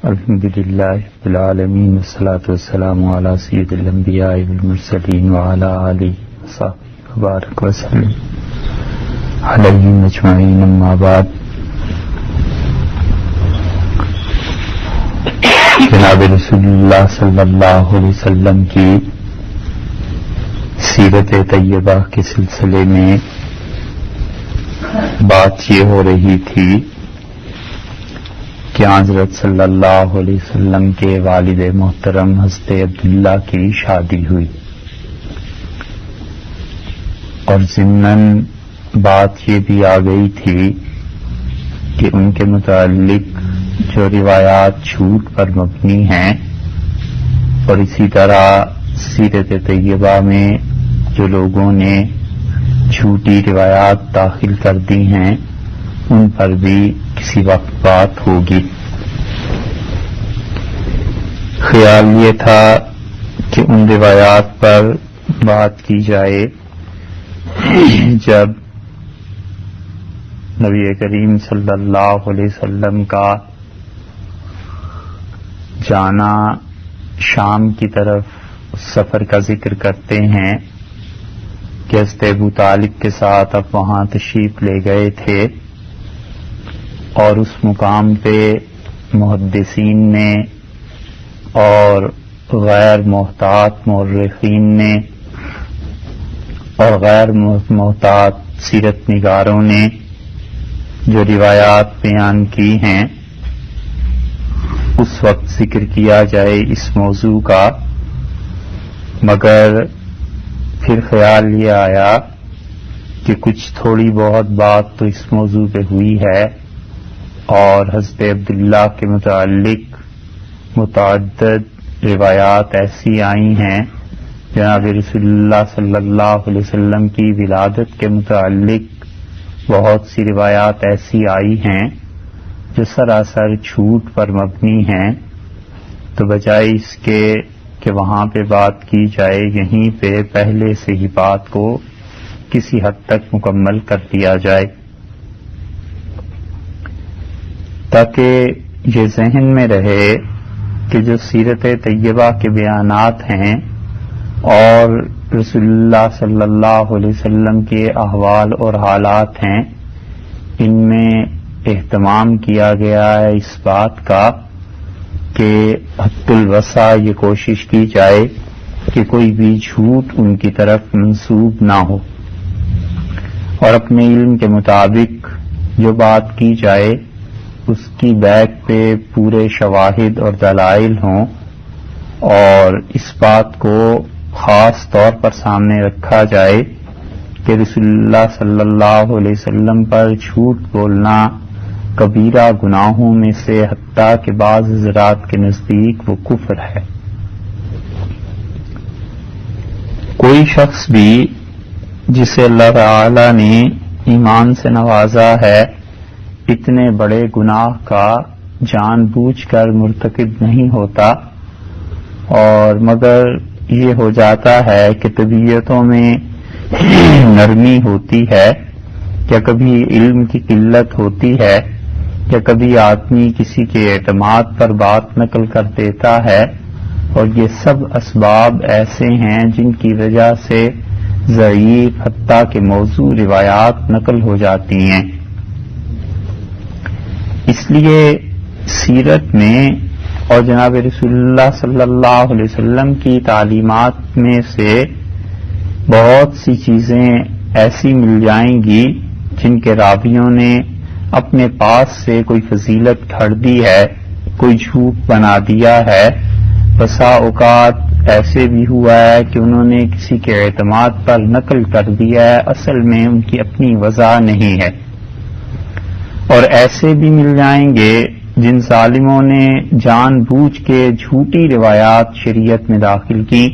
الحمدللہ رب العالمین والصلاة والسلام علی سید الانبیاء والمرسلین وعلی آلہ وصحبہ وبارک وسلم علیہم اجمعین، اما بعد۔ جناب رسول اللہ صلی اللہ علیہ وسلم کی سیرت طیبہ کے سلسلے میں بات یہ ہو رہی تھی کہ حضرت صلی اللہ علیہ وسلم کے والد محترم حضرت عبداللہ کی شادی ہوئی، اور ضمناً بات یہ بھی آ گئی تھی کہ ان کے متعلق جو روایات جھوٹ پر مبنی ہیں، اور اسی طرح سیرت طیبہ میں جو لوگوں نے جھوٹی روایات داخل کر دی ہیں، ان پر بھی کسی وقت بات ہوگی۔ خیال یہ تھا کہ ان روایات پر بات کی جائے جب نبی کریم صلی اللہ علیہ وسلم کا جانا شام کی طرف سفر کا ذکر کرتے ہیں کہ حضرت ابو طالب کے ساتھ اب وہاں تشریف لے گئے تھے، اور اس مقام پہ محدثین نے اور غیر محتاط مورخین نے اور غیر محتاط سیرت نگاروں نے جو روایات بیان کی ہیں، اس وقت ذکر کیا جائے اس موضوع کا، مگر پھر خیال یہ آیا کہ کچھ تھوڑی بہت بات تو اس موضوع پہ ہوئی ہے، اور حضرت عبداللہ کے متعلق متعدد روایات ایسی آئی ہیں، جناب رسول اللہ صلی اللہ علیہ وسلم کی ولادت کے متعلق بہت سی روایات ایسی آئی ہیں جو سراسر جھوٹ پر مبنی ہیں، تو بجائے اس کے کہ وہاں پہ بات کی جائے، یہیں پہ پہلے سے ہی بات کو کسی حد تک مکمل کر دیا جائے، تاکہ یہ ذہن میں رہے کہ جو سیرت طیبہ کے بیانات ہیں اور رسول اللہ صلی اللہ علیہ وسلم کے احوال اور حالات ہیں، ان میں اہتمام کیا گیا ہے اس بات کا کہ حد الوسع یہ کوشش کی جائے کہ کوئی بھی جھوٹ ان کی طرف منسوب نہ ہو، اور اپنے علم کے مطابق جو بات کی جائے اس کی بیک پہ پورے شواہد اور دلائل ہوں، اور اس بات کو خاص طور پر سامنے رکھا جائے کہ رسول اللہ صلی اللہ علیہ وسلم پر جھوٹ بولنا کبیرہ گناہوں میں سے حتیٰ کہ بعض حضرات کے نزدیک وہ کفر ہے۔ کوئی شخص بھی جسے اللہ تعالی نے ایمان سے نوازا ہے، اتنے بڑے گناہ کا جان بوجھ کر مرتکب نہیں ہوتا، اور مگر یہ ہو جاتا ہے کہ طبیعتوں میں نرمی ہوتی ہے، یا کبھی علم کی قلت ہوتی ہے، یا کبھی آدمی کسی کے اعتماد پر بات نقل کر دیتا ہے، اور یہ سب اسباب ایسے ہیں جن کی وجہ سے ضعیف حتیٰ کہ موضوع روایات نقل ہو جاتی ہیں۔ اس لیے سیرت میں اور جناب رسول اللہ صلی اللہ علیہ وسلم کی تعلیمات میں سے بہت سی چیزیں ایسی مل جائیں گی جن کے راویوں نے اپنے پاس سے کوئی فضیلت گھڑ دی ہے، کوئی جھوٹ بنا دیا ہے۔ بسا اوقات ایسے بھی ہوا ہے کہ انہوں نے کسی کے اعتماد پر نقل کر دیا ہے، اصل میں ان کی اپنی وجہ نہیں ہے، اور ایسے بھی مل جائیں گے جن ظالموں نے جان بوجھ کے جھوٹی روایات شریعت میں داخل کی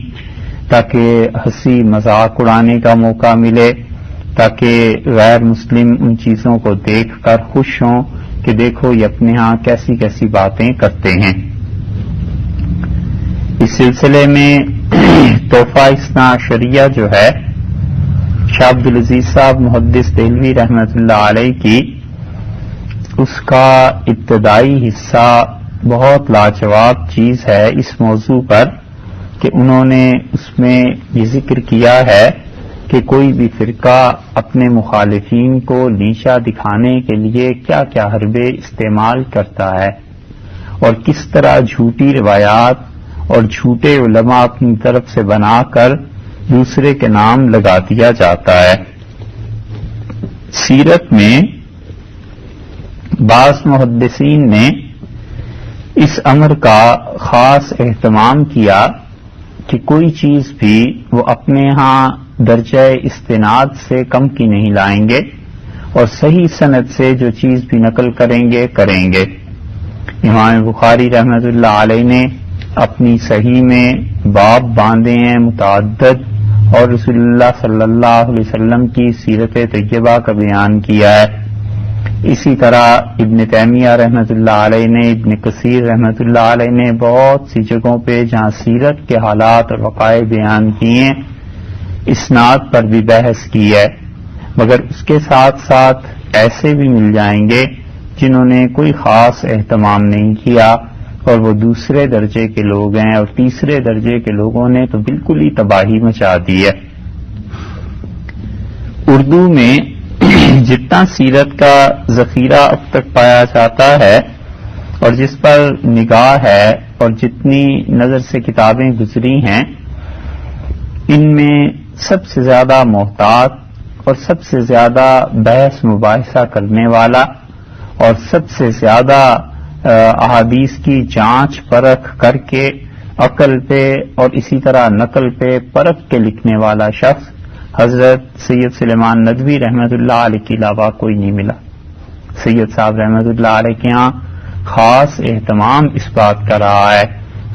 تاکہ ہنسی مذاق اڑانے کا موقع ملے، تاکہ غیر مسلم ان چیزوں کو دیکھ کر خوش ہوں کہ دیکھو یہ اپنے ہاں کیسی کیسی باتیں کرتے ہیں۔ اس سلسلے میں تحفہ اثنا عشریہ جو ہے شاہ عبدالعزیز صاحب محدث دہلوی رحمۃ اللہ علیہ کی، اس کا ابتدائی حصہ بہت لاجواب چیز ہے اس موضوع پر کہ انہوں نے اس میں یہ ذکر کیا ہے کہ کوئی بھی فرقہ اپنے مخالفین کو نیچا دکھانے کے لیے کیا کیا حربے استعمال کرتا ہے اور کس طرح جھوٹی روایات اور جھوٹے علماء اپنی طرف سے بنا کر دوسرے کے نام لگا دیا جاتا ہے۔ سیرت میں بعض محدثین نے اس امر کا خاص اہتمام کیا کہ کوئی چیز بھی وہ اپنے ہاں درجہ استناد سے کم کی نہیں لائیں گے اور صحیح سند سے جو چیز بھی نقل کریں گے۔ امام بخاری رحمۃ اللہ علیہ نے اپنی صحیح میں باب باندھے ہیں متعدد اور رسول اللہ صلی اللہ علیہ وسلم کی سیرت طیبہ کا بیان کیا ہے۔ اسی طرح ابن تیمیہ رحمۃ اللہ علیہ نے، ابن کثیر رحمۃ اللہ علیہ نے بہت سی جگہوں پہ جہاں سیرت کے حالات اور وقائع بیان کیے ہیں اسناد پر بھی بحث کی ہے، مگر اس کے ساتھ ساتھ ایسے بھی مل جائیں گے جنہوں نے کوئی خاص اہتمام نہیں کیا اور وہ دوسرے درجے کے لوگ ہیں، اور تیسرے درجے کے لوگوں نے تو بالکل ہی تباہی مچا دی ہے۔ اردو میں جتنا سیرت کا ذخیرہ اب تک پایا جاتا ہے اور جس پر نگاہ ہے اور جتنی نظر سے کتابیں گزری ہیں، ان میں سب سے زیادہ محتاط اور سب سے زیادہ بحث مباحثہ کرنے والا اور سب سے زیادہ احادیث کی جانچ پرکھ کر کے عقل پہ اور اسی طرح نقل پہ پرکھ کے لکھنے والا شخص حضرت سید سلیمان ندوی رحمۃ اللہ علیہ کے علاوہ کوئی نہیں ملا۔ سید صاحب رحمۃ اللہ علیہ کے ہاں خاص اہتمام اس بات کا رہا ہے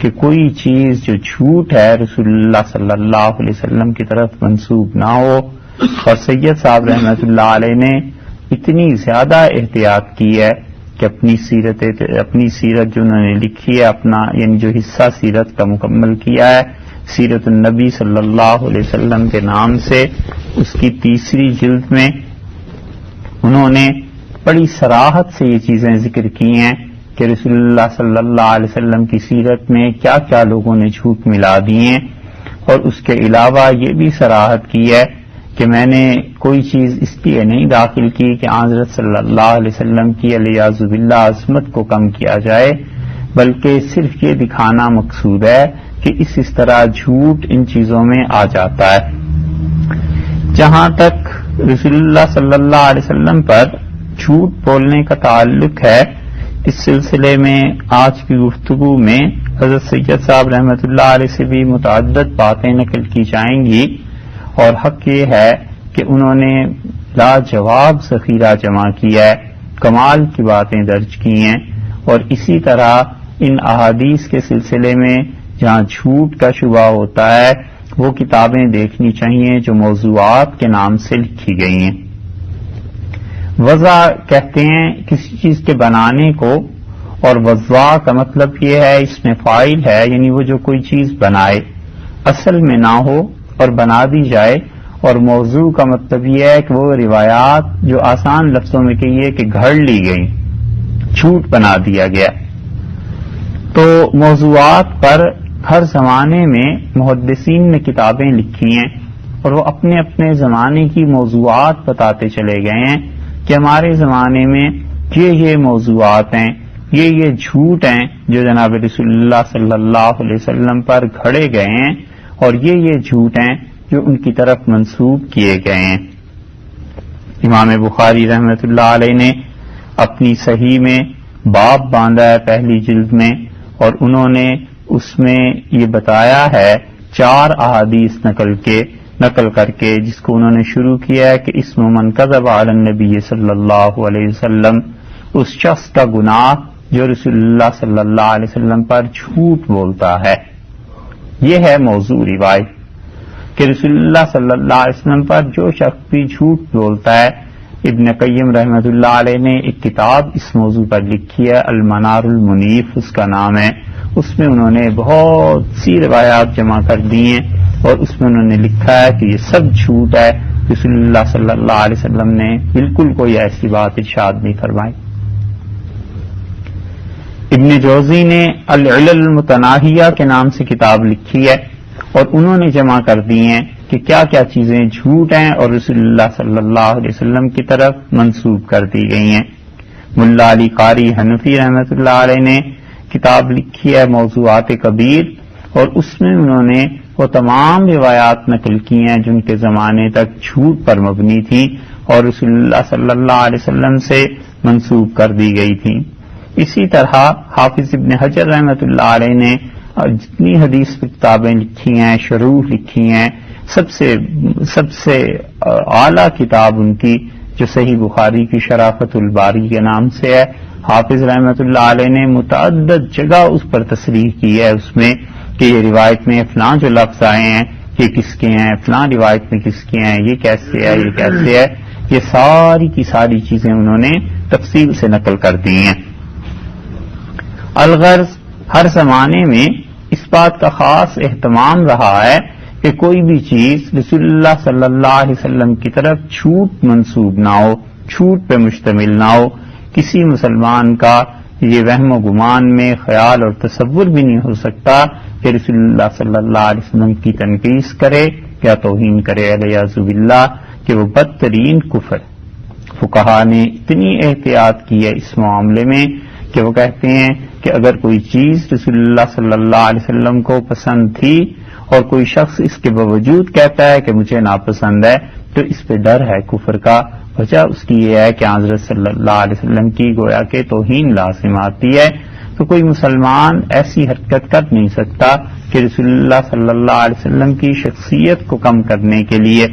کہ کوئی چیز جو جھوٹ ہے رسول اللہ صلی اللہ علیہ وسلم کی طرف منسوب نہ ہو، اور سید صاحب رحمۃ اللہ علیہ نے اتنی زیادہ احتیاط کی ہے کہ اپنی سیرت جو انہوں نے لکھی ہے، اپنا یعنی جو حصہ سیرت کا مکمل کیا ہے سیرت النبی صلی اللہ علیہ وسلم کے نام سے، اس کی تیسری جلد میں انہوں نے بڑی صراحت سے یہ چیزیں ذکر کی ہیں کہ رسول اللہ صلی اللہ علیہ وسلم کی سیرت میں کیا کیا لوگوں نے جھوٹ ملا دیے، اور اس کے علاوہ یہ بھی صراحت کی ہے کہ میں نے کوئی چیز اس لیے نہیں داخل کی کہ حضرت صلی اللہ علیہ وسلم کی علیہ باللہ عظمت کو کم کیا جائے، بلکہ صرف یہ دکھانا مقصود ہے کہ اس طرح جھوٹ ان چیزوں میں آ جاتا ہے۔ جہاں تک رسول اللہ صلی اللہ علیہ وسلم پر جھوٹ بولنے کا تعلق ہے، اس سلسلے میں آج کی گفتگو میں حضرت سید صاحب رحمۃ اللہ علیہ سے بھی متعدد باتیں نقل کی جائیں گی، اور حق یہ ہے کہ انہوں نے لاجواب ذخیرہ جمع کیا ہے، کمال کی باتیں درج کی ہیں، اور اسی طرح ان احادیث کے سلسلے میں جہاں جھوٹ کا شبہ ہوتا ہے وہ کتابیں دیکھنی چاہیے جو موضوعات کے نام سے لکھی گئی ہیں۔ وضع کہتے ہیں کسی چیز کے بنانے کو، اور وضع کا مطلب یہ ہے اس میں فاعل ہے، یعنی وہ جو کوئی چیز بنائے اصل میں نہ ہو اور بنا دی جائے، اور موضوع کا مطلب یہ ہے کہ وہ روایات جو آسان لفظوں میں کہیے کہ گھڑ لی گئی، جھوٹ بنا دیا گیا۔ تو موضوعات پر ہر زمانے میں محدثین نے کتابیں لکھی ہیں، اور وہ اپنے اپنے زمانے کی موضوعات بتاتے چلے گئے ہیں کہ ہمارے زمانے میں یہ موضوعات ہیں، یہ جھوٹ ہیں جو جناب رسول اللہ صلی اللہ علیہ وسلم پر گھڑے گئے ہیں، اور یہ جھوٹ ہیں جو ان کی طرف منسوب کیے گئے ہیں۔ امام بخاری رحمۃ اللہ علیہ نے اپنی صحیح میں باب باندھا ہے پہلی جلد میں، اور انہوں نے اس میں یہ بتایا ہے 4 احادیث نقل کر کے، جس کو انہوں نے شروع کیا ہے کہ اسم من کذب علی النبی صلی اللہ علیہ وسلم، اس شخص کا گناہ جو رسول اللہ صلی اللہ علیہ وسلم پر جھوٹ بولتا ہے۔ یہ ہے موضوع روایت کہ رسول اللہ صلی اللہ علیہ وسلم پر جو شخص بھی جھوٹ بولتا ہے۔ ابن قیم رحمۃ اللہ علیہ نے ایک کتاب اس موضوع پر لکھی ہے، المنار المنیف اس کا نام ہے، اس میں انہوں نے بہت سی روایات جمع کر دی ہیں، اور اس میں انہوں نے لکھا ہے کہ یہ سب جھوٹ ہے، رسول اللہ صلی اللہ علیہ وسلم نے بالکل کوئی ایسی بات ارشاد نہیں فرمائی۔ ابن جوزی نے العلل المتناہیہ کے نام سے کتاب لکھی ہے اور انہوں نے جمع کر دی ہیں کہ کیا کیا چیزیں جھوٹ ہیں اور رسول اللہ صلی اللہ علیہ وسلم کی طرف منسوب کر دی گئی ہیں۔ ملا علی قاری حنفی رحمۃ اللہ علیہ نے کتاب لکھی ہے موضوعات کبیر، اور اس میں انہوں نے وہ تمام روایات نقل کی ہیں جن کے زمانے تک جھوٹ پر مبنی تھی اور رسول اللہ صلی اللہ علیہ وسلم سے منسوب کر دی گئی تھی۔ اسی طرح حافظ ابن حجر رحمۃ اللہ علیہ نے جتنی حدیث کی کتابیں لکھی ہیں، شروح لکھی ہیں، سب سے اعلیٰ کتاب ان کی جو صحیح بخاری کی شرافت الباری کے نام سے ہے، حافظ رحمۃ اللہ علیہ نے متعدد جگہ اس پر تصریح کی ہے اس میں کہ یہ روایت میں فلاں جو لفظ آئے ہیں یہ کس کے ہیں، فلاں روایت میں کس کے ہیں، یہ کیسے ہے، یہ کیسے ہے، یہ ساری کی ساری چیزیں انہوں نے تفصیل سے نقل کر دی ہیں۔ الغرض ہر زمانے میں اس بات کا خاص اہتمام رہا ہے کہ کوئی بھی چیز رسول اللہ صلی اللہ علیہ وسلم کی طرف جھوٹ منسوب نہ ہو، جھوٹ پہ مشتمل نہ ہو۔ کسی مسلمان کا یہ وہم و گمان میں خیال اور تصور بھی نہیں ہو سکتا کہ رسول اللہ صلی اللہ علیہ وسلم کی تنقیص کرے یا توہین کرے الیاذ باللہ، کہ وہ بدترین کفر۔ فقہا نے اتنی احتیاط کی ہے اس معاملے میں کہ وہ کہتے ہیں کہ اگر کوئی چیز رسول اللہ صلی اللہ علیہ وسلم کو پسند تھی اور کوئی شخص اس کے باوجود کہتا ہے کہ مجھے ناپسند ہے تو اس پہ ڈر ہے کفر کا۔ وجہ اس کی یہ ہے کہ حضرت صلی اللہ علیہ وسلم کی گویا کہ توہین لازم آتی ہے، تو کوئی مسلمان ایسی حرکت کر نہیں سکتا کہ رسول اللہ صلی اللہ علیہ وسلم کی شخصیت کو کم کرنے کے لیے،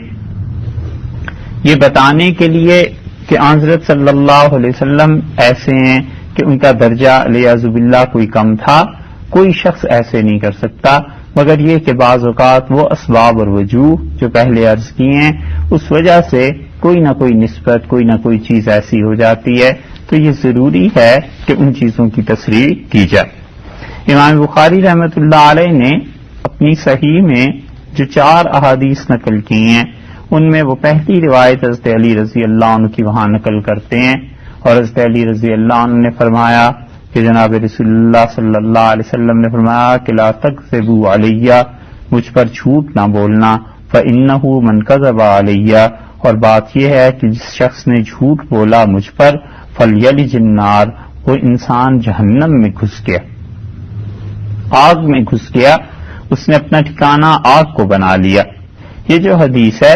یہ بتانے کے لیے کہ حضرت صلی اللہ علیہ وسلم ایسے ہیں کہ ان کا درجہ الیاذ باللہ کوئی کم تھا، کوئی شخص ایسے نہیں کر سکتا، مگر یہ کہ بعض اوقات وہ اسباب اور وجوہ جو پہلے عرض کی ہیں اس وجہ سے کوئی نہ کوئی نسبت، کوئی نہ کوئی چیز ایسی ہو جاتی ہے، تو یہ ضروری ہے کہ ان چیزوں کی تصریح کی جائے۔ امام بخاری رحمۃ اللہ علیہ نے اپنی صحیح میں جو 4 احادیث نقل کی ہیں ان میں وہ پہلی روایت حضرت علی رضی اللہ عنہ کی وہاں نقل کرتے ہیں، اور حضرت علی رضی اللہ عنہ نے فرمایا کہ جناب رسول اللہ صلی اللہ علیہ وسلم نے فرمایا کہ لا تکذبوا علی، مجھ پر جھوٹ نہ بولنا، فإنہ من کذب علی، اور بات یہ ہے کہ جس شخص نے جھوٹ بولا مجھ پر، فلیلج النار، وہ انسان جہنم میں گھس گیا، آگ میں گھس گیا، اس نے اپنا ٹھکانہ آگ کو بنا لیا۔ یہ جو حدیث ہے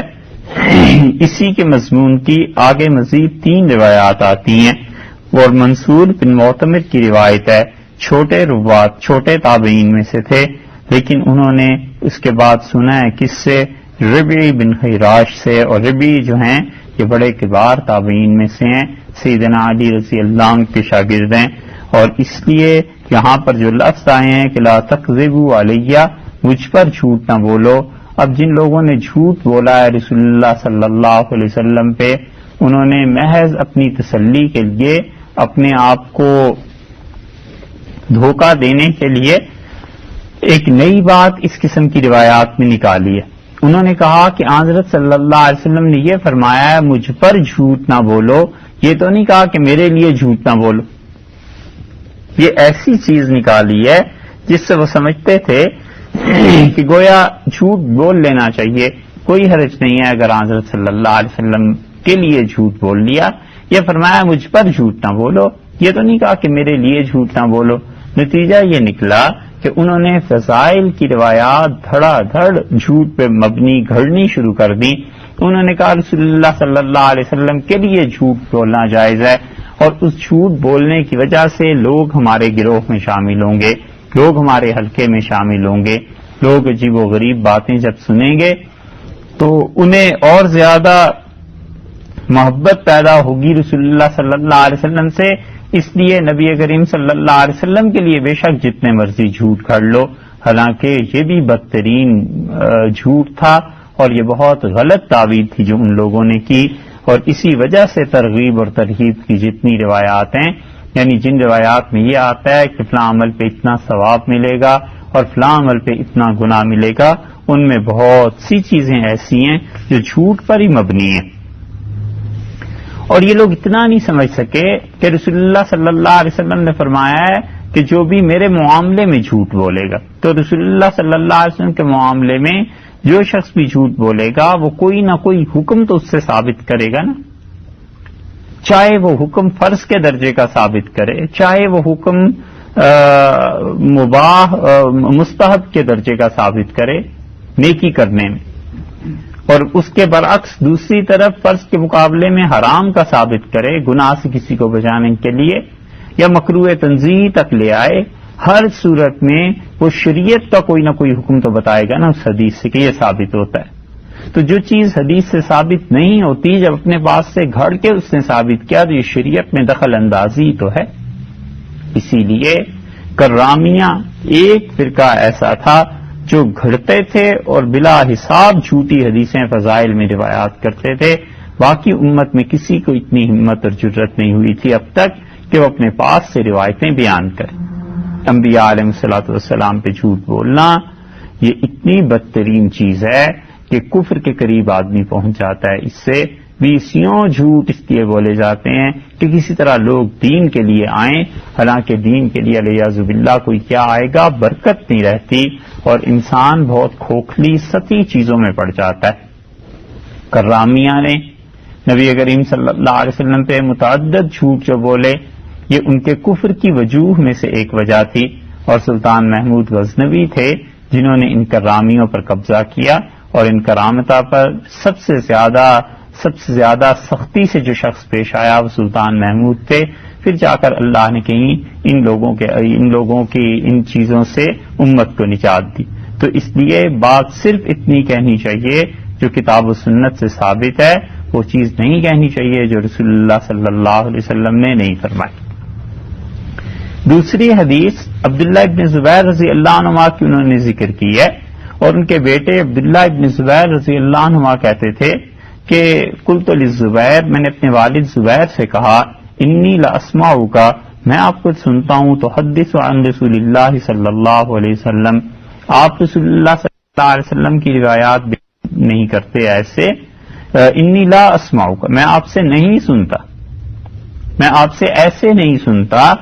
اسی کے مضمون کی آگے مزید 3 روایات آتی ہیں، اور منصور بن معتمر کی روایت ہے، چھوٹے روات چھوٹے تابعین میں سے تھے، لیکن انہوں نے اس کے بعد سنا ہے کس سے، ربعی بن خیراش سے، اور ربعی جو ہیں یہ بڑے کبار تابعین میں سے ہیں، سیدنا علی رضی اللہ عنہ کے شاگرد ہیں، اور اس لیے یہاں پر جو لفظ آئے ہیں کہ لا تکذبوا علی، مجھ پر جھوٹ نہ بولو، اب جن لوگوں نے جھوٹ بولا ہے رسول اللہ صلی اللہ علیہ وسلم پہ، انہوں نے محض اپنی تسلی کے لیے، اپنے آپ کو دھوکہ دینے کے لیے ایک نئی بات اس قسم کی روایات میں نکالی ہے۔ انہوں نے کہا کہ حضرت صلی اللہ علیہ وسلم نے یہ فرمایا ہے مجھ پر جھوٹ نہ بولو، یہ تو نہیں کہا کہ میرے لیے جھوٹ نہ بولو۔ یہ ایسی چیز نکالی ہے جس سے وہ سمجھتے تھے کہ گویا جھوٹ بول لینا چاہیے، کوئی حرج نہیں ہے اگر حضرت صلی اللہ علیہ وسلم کے لیے جھوٹ بول لیا۔ یہ فرمایا مجھ پر جھوٹ نہ بولو، یہ تو نہیں کہا کہ میرے لیے جھوٹ نہ بولو۔ نتیجہ یہ نکلا کہ انہوں نے فضائل کی روایات دھڑا دھڑ جھوٹ پہ مبنی گھڑنی شروع کر دی۔ انہوں نے کہا رسول اللہ صلی اللہ علیہ وسلم کے لیے جھوٹ بولنا جائز ہے، اور اس جھوٹ بولنے کی وجہ سے لوگ ہمارے گروہ میں شامل ہوں گے، لوگ ہمارے حلقے میں شامل ہوں گے، لوگ عجیب و غریب باتیں جب سنیں گے تو انہیں اور زیادہ محبت پیدا ہوگی رسول اللہ صلی اللہ علیہ وسلم سے، اس لیے نبی کریم صلی اللہ علیہ وسلم کے لیے بے شک جتنے مرضی جھوٹ کھڑ لو، حالانکہ یہ بھی بدترین جھوٹ تھا اور یہ بہت غلط تعویل تھی جو ان لوگوں نے کی، اور اسی وجہ سے ترغیب اور ترہیب کی جتنی روایات ہیں، یعنی جن روایات میں یہ آتا ہے کہ فلاں عمل پہ اتنا ثواب ملے گا اور فلاں عمل پہ اتنا گناہ ملے گا، ان میں بہت سی چیزیں ایسی ہیں جو جھوٹ پر ہی مبنی ہیں۔ اور یہ لوگ اتنا نہیں سمجھ سکے کہ رسول اللہ صلی اللہ علیہ وسلم نے فرمایا ہے کہ جو بھی میرے معاملے میں جھوٹ بولے گا. تو رسول اللہ صلی اللہ علیہ وسلم کے معاملے میں جو شخص بھی جھوٹ بولے گا وہ کوئی نہ کوئی حکم تو اس سے ثابت کرے گا نا، چاہے وہ حکم فرض کے درجے کا ثابت کرے، چاہے وہ حکم مباح مستحب کے درجے کا ثابت کرے نیکی کرنے میں، اور اس کے برعکس دوسری طرف فرض کے مقابلے میں حرام کا ثابت کرے گناہ سے کسی کو بچانے کے لیے، یا مکروہ تنزیہ تک لے آئے. ہر صورت میں وہ شریعت کا کوئی نہ کوئی حکم تو بتائے گا نا اس حدیث سے کہ یہ ثابت ہوتا ہے. تو جو چیز حدیث سے ثابت نہیں ہوتی، جب اپنے پاس سے گھڑ کے اس نے ثابت کیا تو یہ شریعت میں دخل اندازی تو ہے. اسی لیے کرامیہ ایک فرقہ ایسا تھا جو گھڑتے تھے اور بلا حساب جھوٹی حدیثیں فضائل میں روایات کرتے تھے. باقی امت میں کسی کو اتنی ہمت اور جرت نہیں ہوئی تھی اب تک کہ وہ اپنے پاس سے روایتیں بیان کریں. انبیاء علیہ الصلوۃ والسلام پہ جھوٹ بولنا یہ اتنی بدترین چیز ہے کہ کفر کے قریب آدمی پہنچ جاتا ہے. اس سے بیسیوں جھوٹ اس لیے بولے جاتے ہیں کہ کسی طرح لوگ دین کے لیے آئیں، حالانکہ دین کے لیے علیہ باللہ کوئی کیا آئے گا، برکت نہیں رہتی اور انسان بہت کھوکھلی سطحی چیزوں میں پڑ جاتا ہے. کرامیہ نے نبی کریم صلی اللہ علیہ وسلم پہ متعدد جھوٹ جو بولے یہ ان کے کفر کی وجوہ میں سے ایک وجہ تھی، اور سلطان محمود غزنوی تھے جنہوں نے ان کرامیوں پر قبضہ کیا، اور ان کرامتہ پر سب سے زیادہ سختی سے جو شخص پیش آیا وہ سلطان محمود تھے. پھر جا کر اللہ نے کہیں ان لوگوں کی ان چیزوں سے امت کو نجات دی. تو اس لیے بات صرف اتنی کہنی چاہیے جو کتاب و سنت سے ثابت ہے، وہ چیز نہیں کہنی چاہیے جو رسول اللہ صلی اللہ علیہ وسلم نے نہیں فرمائی. دوسری حدیث عبداللہ ابن زبیر رضی اللہ عنہ کی انہوں نے ذکر کی ہے، اور ان کے بیٹے عبداللہ ابن زبیر رضی اللہ عنہ کہتے تھے کہ قلت للزبیر، میں نے اپنے والد زبیر سے کہا، انی لاسمعک، میں آپ کو سنتا ہوں، تحدث عن رسول اللہ صلی اللہ علیہ وسلم، آپ رسول اللہ صلی اللہ علیہ وسلم کی روایات نہیں کرتے ایسے. انی لا اسمعک، میں آپ سے نہیں سنتا، میں آپ سے ایسے نہیں سنتا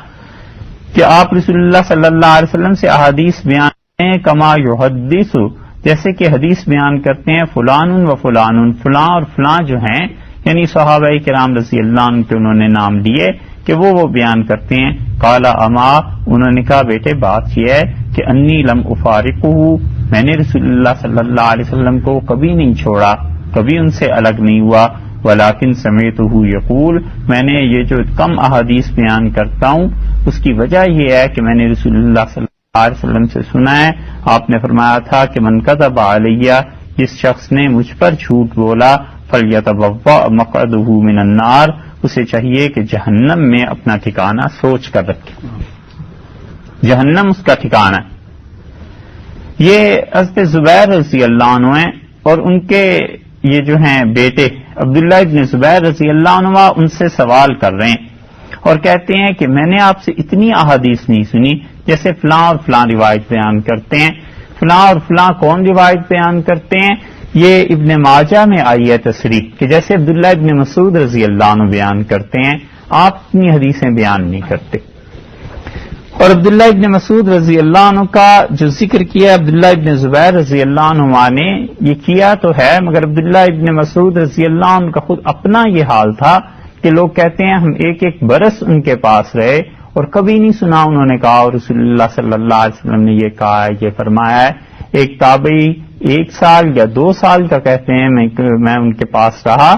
کہ آپ رسول اللہ صلی اللہ علیہ وسلم سے احادیث بیان کریں کما یحدث، جیسے کہ حدیث بیان کرتے ہیں فلان و فلان، فلاں اور فلاں جو ہیں، یعنی صحابہ کرام رضی اللہ عنہ کے انہوں نے نام لیے کہ وہ بیان کرتے ہیں. قال اما، انہوں نے کہا بیٹے بات یہ ہے کہ انی لم افارقہ، میں نے رسول اللہ صلی اللہ علیہ وسلم کو کبھی نہیں چھوڑا، کبھی ان سے الگ نہیں ہوا. ولیکن سمعتہ یقول، میں نے یہ جو کم احادیث بیان کرتا ہوں اس کی وجہ یہ ہے کہ میں نے رسول اللہ صلی اللہ علیہ وسلم سے سنا ہے، آپ نے فرمایا تھا کہ من کذب علیہ، جس شخص نے مجھ پر جھوٹ بولا، فلیتبوأ مقعدہ من النار، اسے چاہیے کہ جہنم میں اپنا ٹھکانہ سوچ کر رکھے، جہنم اس کا ٹھکانہ ہے. یہ حضرت زبیر رضی اللہ عنہ ہیں، اور ان کے یہ جو ہیں بیٹے عبداللہ ابن زبیر رضی اللہ عنہ ان سے سوال کر رہے ہیں اور کہتے ہیں کہ میں نے آپ سے اتنی احادیث نہیں سنی جیسے فلاں اور فلاں روایت بیان کرتے ہیں. فلاں اور فلاں کون روایت بیان کرتے ہیں؟ یہ ابن ماجہ میں آئی ہے تصریح کہ جیسے عبداللہ ابن مسعود رضی اللہ عنہ بیان کرتے ہیں، آپ اتنی حدیثیں بیان نہیں کرتے. اور عبداللہ ابن مسعود رضی اللہ عنہ کا جو ذکر کیا عبداللہ ابن زبیر رضی اللہ عنہ نے یہ کیا تو ہے، مگر عبداللہ ابن مسعود رضی اللہ عنہ کا خود اپنا یہ حال تھا کہ لوگ کہتے ہیں ہم ایک برس ان کے پاس رہے اور کبھی نہیں سنا انہوں نے کہا اور رسول اللہ صلی اللہ علیہ وسلم نے یہ کہا ہے، یہ فرمایا ہے. ایک تابعی 1 سال یا 2 سال کا کہتے ہیں میں ان کے پاس رہا،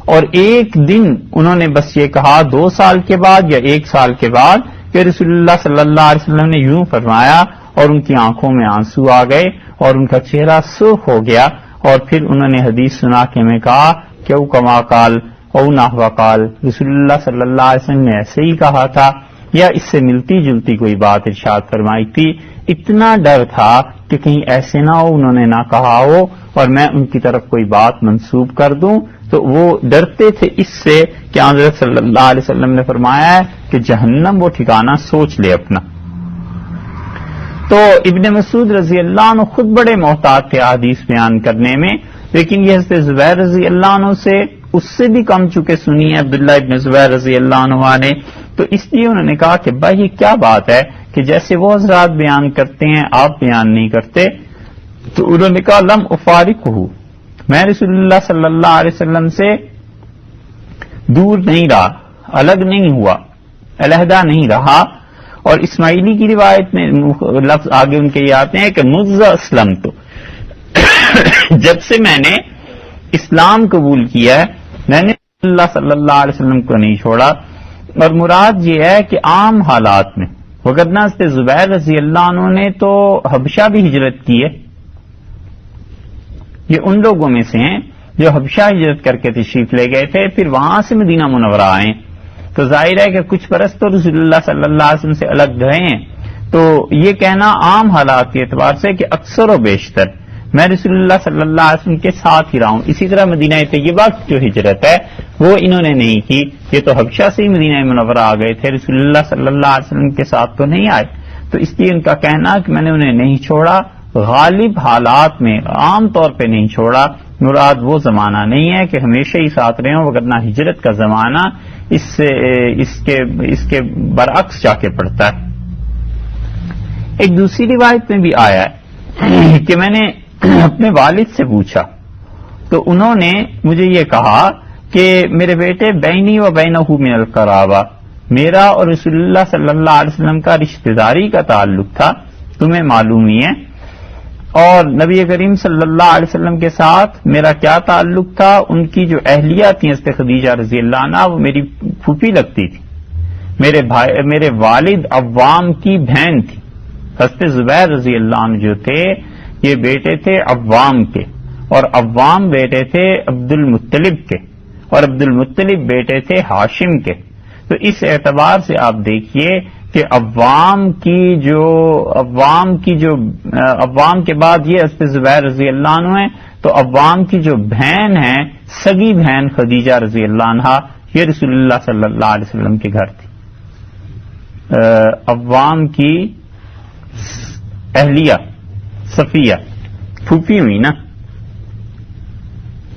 اور ایک دن انہوں نے بس یہ کہا 2 سال کے بعد یا 1 سال کے بعد کہ رسول اللہ صلی اللہ علیہ وسلم نے یوں فرمایا، اور ان کی آنکھوں میں آنسو آ گئے اور ان کا چہرہ سرخ ہو گیا، اور پھر انہوں نے حدیث سنا کے میں کہا کہ او کما قال او نحو قال، رسول اللہ صلی اللہ علیہ وسلم نے ایسے ہی کہا تھا یا اس سے ملتی جلتی کوئی بات ارشاد فرمائی تھی. اتنا ڈر تھا کہ کہیں ایسے نہ ہو انہوں نے نہ کہا ہو اور میں ان کی طرف کوئی بات منسوب کر دوں، تو وہ ڈرتے تھے اس سے کہ حضرت صلی اللہ علیہ وسلم نے فرمایا ہے کہ جہنم وہ ٹھکانہ سوچ لے اپنا. تو ابن مسعود رضی اللہ عنہ خود بڑے محتاط تھے حدیث بیان کرنے میں، لیکن یہ حضرت زبیر رضی اللہ عنہ سے اس سے بھی کم چکے سنی ہے عبداللہ ابن زبیر رضی اللہ عنہ نے تو اس لیے انہوں نے کہا کہ بھائی یہ کیا بات ہے کہ جیسے وہ حضرات بیان کرتے ہیں آپ بیان نہیں کرتے. تو انہوں نے کہا لم افارقہ، میں رسول اللہ صلی اللہ علیہ وسلم سے دور نہیں رہا، الگ نہیں ہوا، علیحدہ نہیں رہا. اور اسماعیلی کی روایت میں لفظ آگے ان کے یہ آتے ہیں کہ مذ اسلمت، جب سے میں نے اسلام قبول کیا ہے میں نے اللہ صلی اللہ علیہ وسلم کو نہیں چھوڑا. اور مراد یہ ہے کہ عام حالات میں وقتنا سے زبیر رضی اللہ عنہ نے تو حبشہ بھی ہجرت کی ہے، یہ ان لوگوں میں سے ہیں جو حبشہ ہجرت کر کے تشریف لے گئے تھے، پھر وہاں سے مدینہ منورہ آئے. تو ظاہر ہے کہ کچھ برس تو رسول اللہ صلی اللہ علیہ وسلم سے الگ رہے ہیں. تو یہ کہنا عام حالات کے اعتبار سے کہ اکثر و بیشتر میں رسول اللہ صلی اللہ علیہ وسلم کے ساتھ ہی رہا ہوں. اسی طرح مدینہ طیبہ کی جو ہجرت ہے وہ انہوں نے نہیں کی، یہ تو حبشہ سے ہی مدینہ منورہ آ گئے تھے، رسول اللہ صلی اللہ علیہ وسلم کے ساتھ تو نہیں آئے. تو اس لیے ان کا کہنا کہ میں نے انہیں نہیں چھوڑا، غالب حالات میں عام طور پہ نہیں چھوڑا، مراد وہ زمانہ نہیں ہے کہ ہمیشہ ہی ساتھ رہے ہوں، وگرنہ ہجرت کا زمانہ اس کے برعکس جا کے پڑتا ہے. ایک دوسری روایت میں بھی آیا ہے کہ میں نے اپنے والد سے پوچھا تو انہوں نے مجھے یہ کہا کہ میرے بیٹے بینی و بینہ من القرابہ، میرا اور رسول اللہ صلی اللہ علیہ وسلم کا رشتہ داری کا تعلق تھا، تمہیں معلوم ہی ہے. اور نبی کریم صلی اللہ علیہ وسلم کے ساتھ میرا کیا تعلق تھا، ان کی جو اہلیہ تھیں حضرت خدیجہ رضی اللہ عنہا وہ میری پھوپھی لگتی تھی. میرے والد عوام کی بہن تھی. حضرت زبیر رضی اللہ عنہ جو تھے یہ بیٹے تھے عوام کے، اور عوام بیٹے تھے عبد المطلب کے، اور عبد المطلب بیٹے تھے ہاشم کے. تو اس اعتبار سے آپ دیکھیے کہ عوام کے بعد یہ حضرت زبیر رضی اللہ عنہ ہیں، تو عوام کی جو بہن ہیں سگی بہن خدیجہ رضی اللہ عنہا یہ رسول اللہ صلی اللہ علیہ وسلم کے گھر تھی. عوام کی اہلیہ صفیہ پھوپھی ہوئی نا،